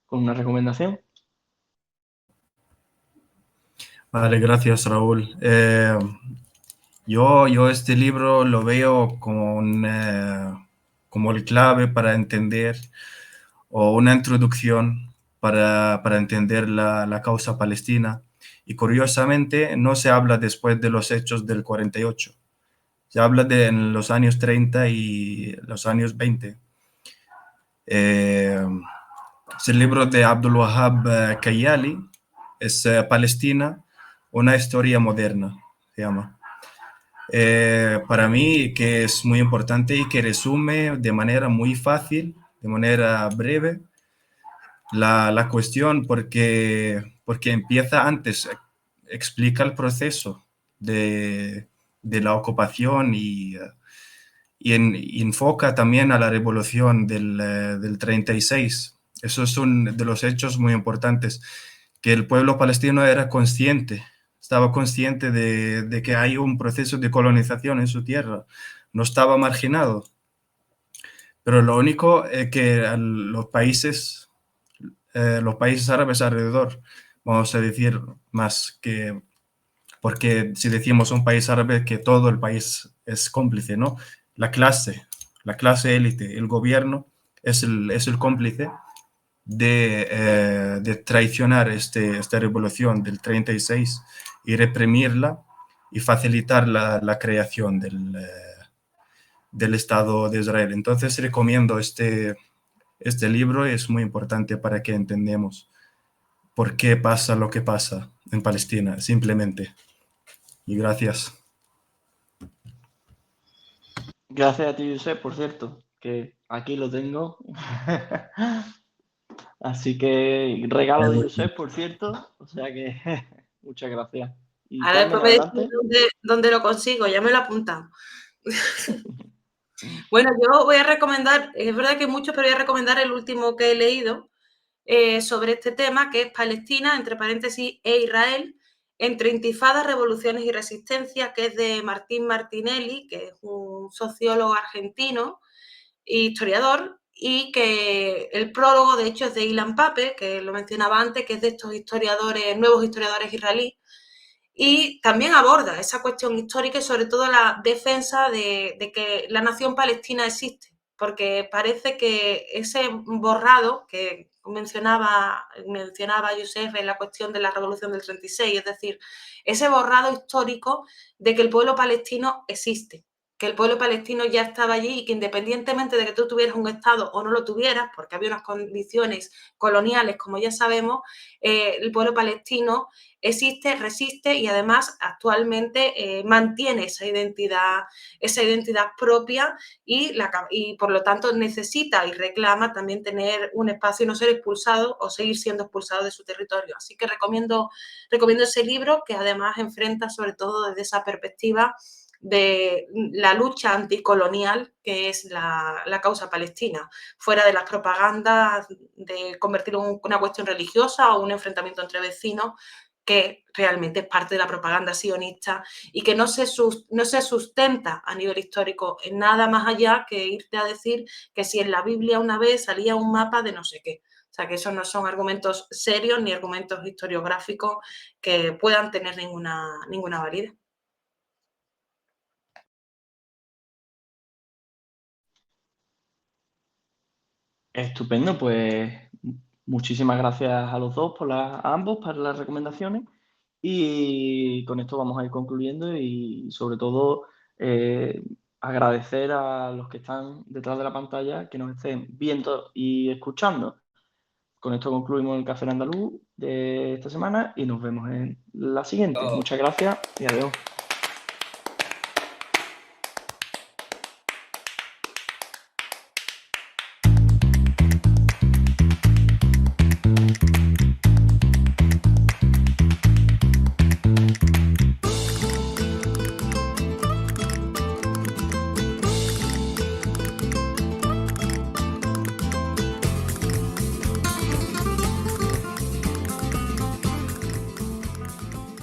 con una recomendación. Vale, gracias, Raúl. Yo este libro lo veo como el clave para entender, o una introducción para entender la causa palestina. Y curiosamente no se habla después de los hechos del 48, se habla en los años 30 y los años 20. Es el libro de Abdul Wahab Kayali, es Palestina, una historia moderna, se llama. Para mí que es muy importante y que resume de manera muy fácil, de manera breve, la cuestión porque empieza antes, explica el proceso de la ocupación y enfoca también a la revolución del 36. Eso es uno de los hechos muy importantes, que el pueblo palestino era consciente, estaba consciente de que hay un proceso de colonización en su tierra, no estaba marginado. Pero lo único es que los países árabes alrededor, vamos a decir más que, porque si decimos un país árabe, que todo el país es cómplice, ¿no? La clase élite, el gobierno es el cómplice de traicionar esta revolución del 36 y reprimirla y facilitar la creación del Estado de Israel. Entonces recomiendo este libro, es muy importante para que entendamos por qué pasa lo que pasa en Palestina, simplemente. Y gracias. Gracias a ti, Josep, por cierto, que aquí lo tengo. Así que regalo de Josep, por cierto. O sea que muchas gracias. Y Ahora Carmen, después me adelante. decís dónde lo consigo, ya me lo he apuntado. Bueno, yo voy a recomendar, es verdad que muchos, pero voy a recomendar el último que he leído sobre este tema, que es Palestina, entre paréntesis, e Israel, entre intifadas, revoluciones y resistencias, que es de Martín Martinelli, que es un sociólogo argentino e historiador, y que el prólogo, de hecho, es de Ilan Pappé, que lo mencionaba antes, que es de estos historiadores, nuevos historiadores israelíes, y también aborda esa cuestión histórica y sobre todo la defensa de que la nación palestina existe, porque parece que ese borrado que mencionaba Youssef en la cuestión de la revolución del 36, es decir, ese borrado histórico de que el pueblo palestino existe, que el pueblo palestino ya estaba allí y que independientemente de que tú tuvieras un Estado o no lo tuvieras, porque había unas condiciones coloniales, como ya sabemos, el pueblo palestino existe, resiste y además actualmente mantiene esa identidad propia y por lo tanto necesita y reclama también tener un espacio y no ser expulsado o seguir siendo expulsado de su territorio. Así que recomiendo ese libro, que además enfrenta sobre todo desde esa perspectiva de la lucha anticolonial que es la causa palestina, fuera de las propagandas de convertirlo en una cuestión religiosa o un enfrentamiento entre vecinos, que realmente es parte de la propaganda sionista y que no se sustenta a nivel histórico en nada más allá que irte a decir que si en la Biblia una vez salía un mapa de no sé qué. O sea, que esos no son argumentos serios ni argumentos historiográficos que puedan tener ninguna validez. Estupendo, pues muchísimas gracias a los dos, a ambos, para las recomendaciones. Y con esto vamos a ir concluyendo y sobre todo agradecer a los que están detrás de la pantalla que nos estén viendo y escuchando. Con esto concluimos el Café Andaluz de esta semana y nos vemos en la siguiente. Muchas gracias y adiós.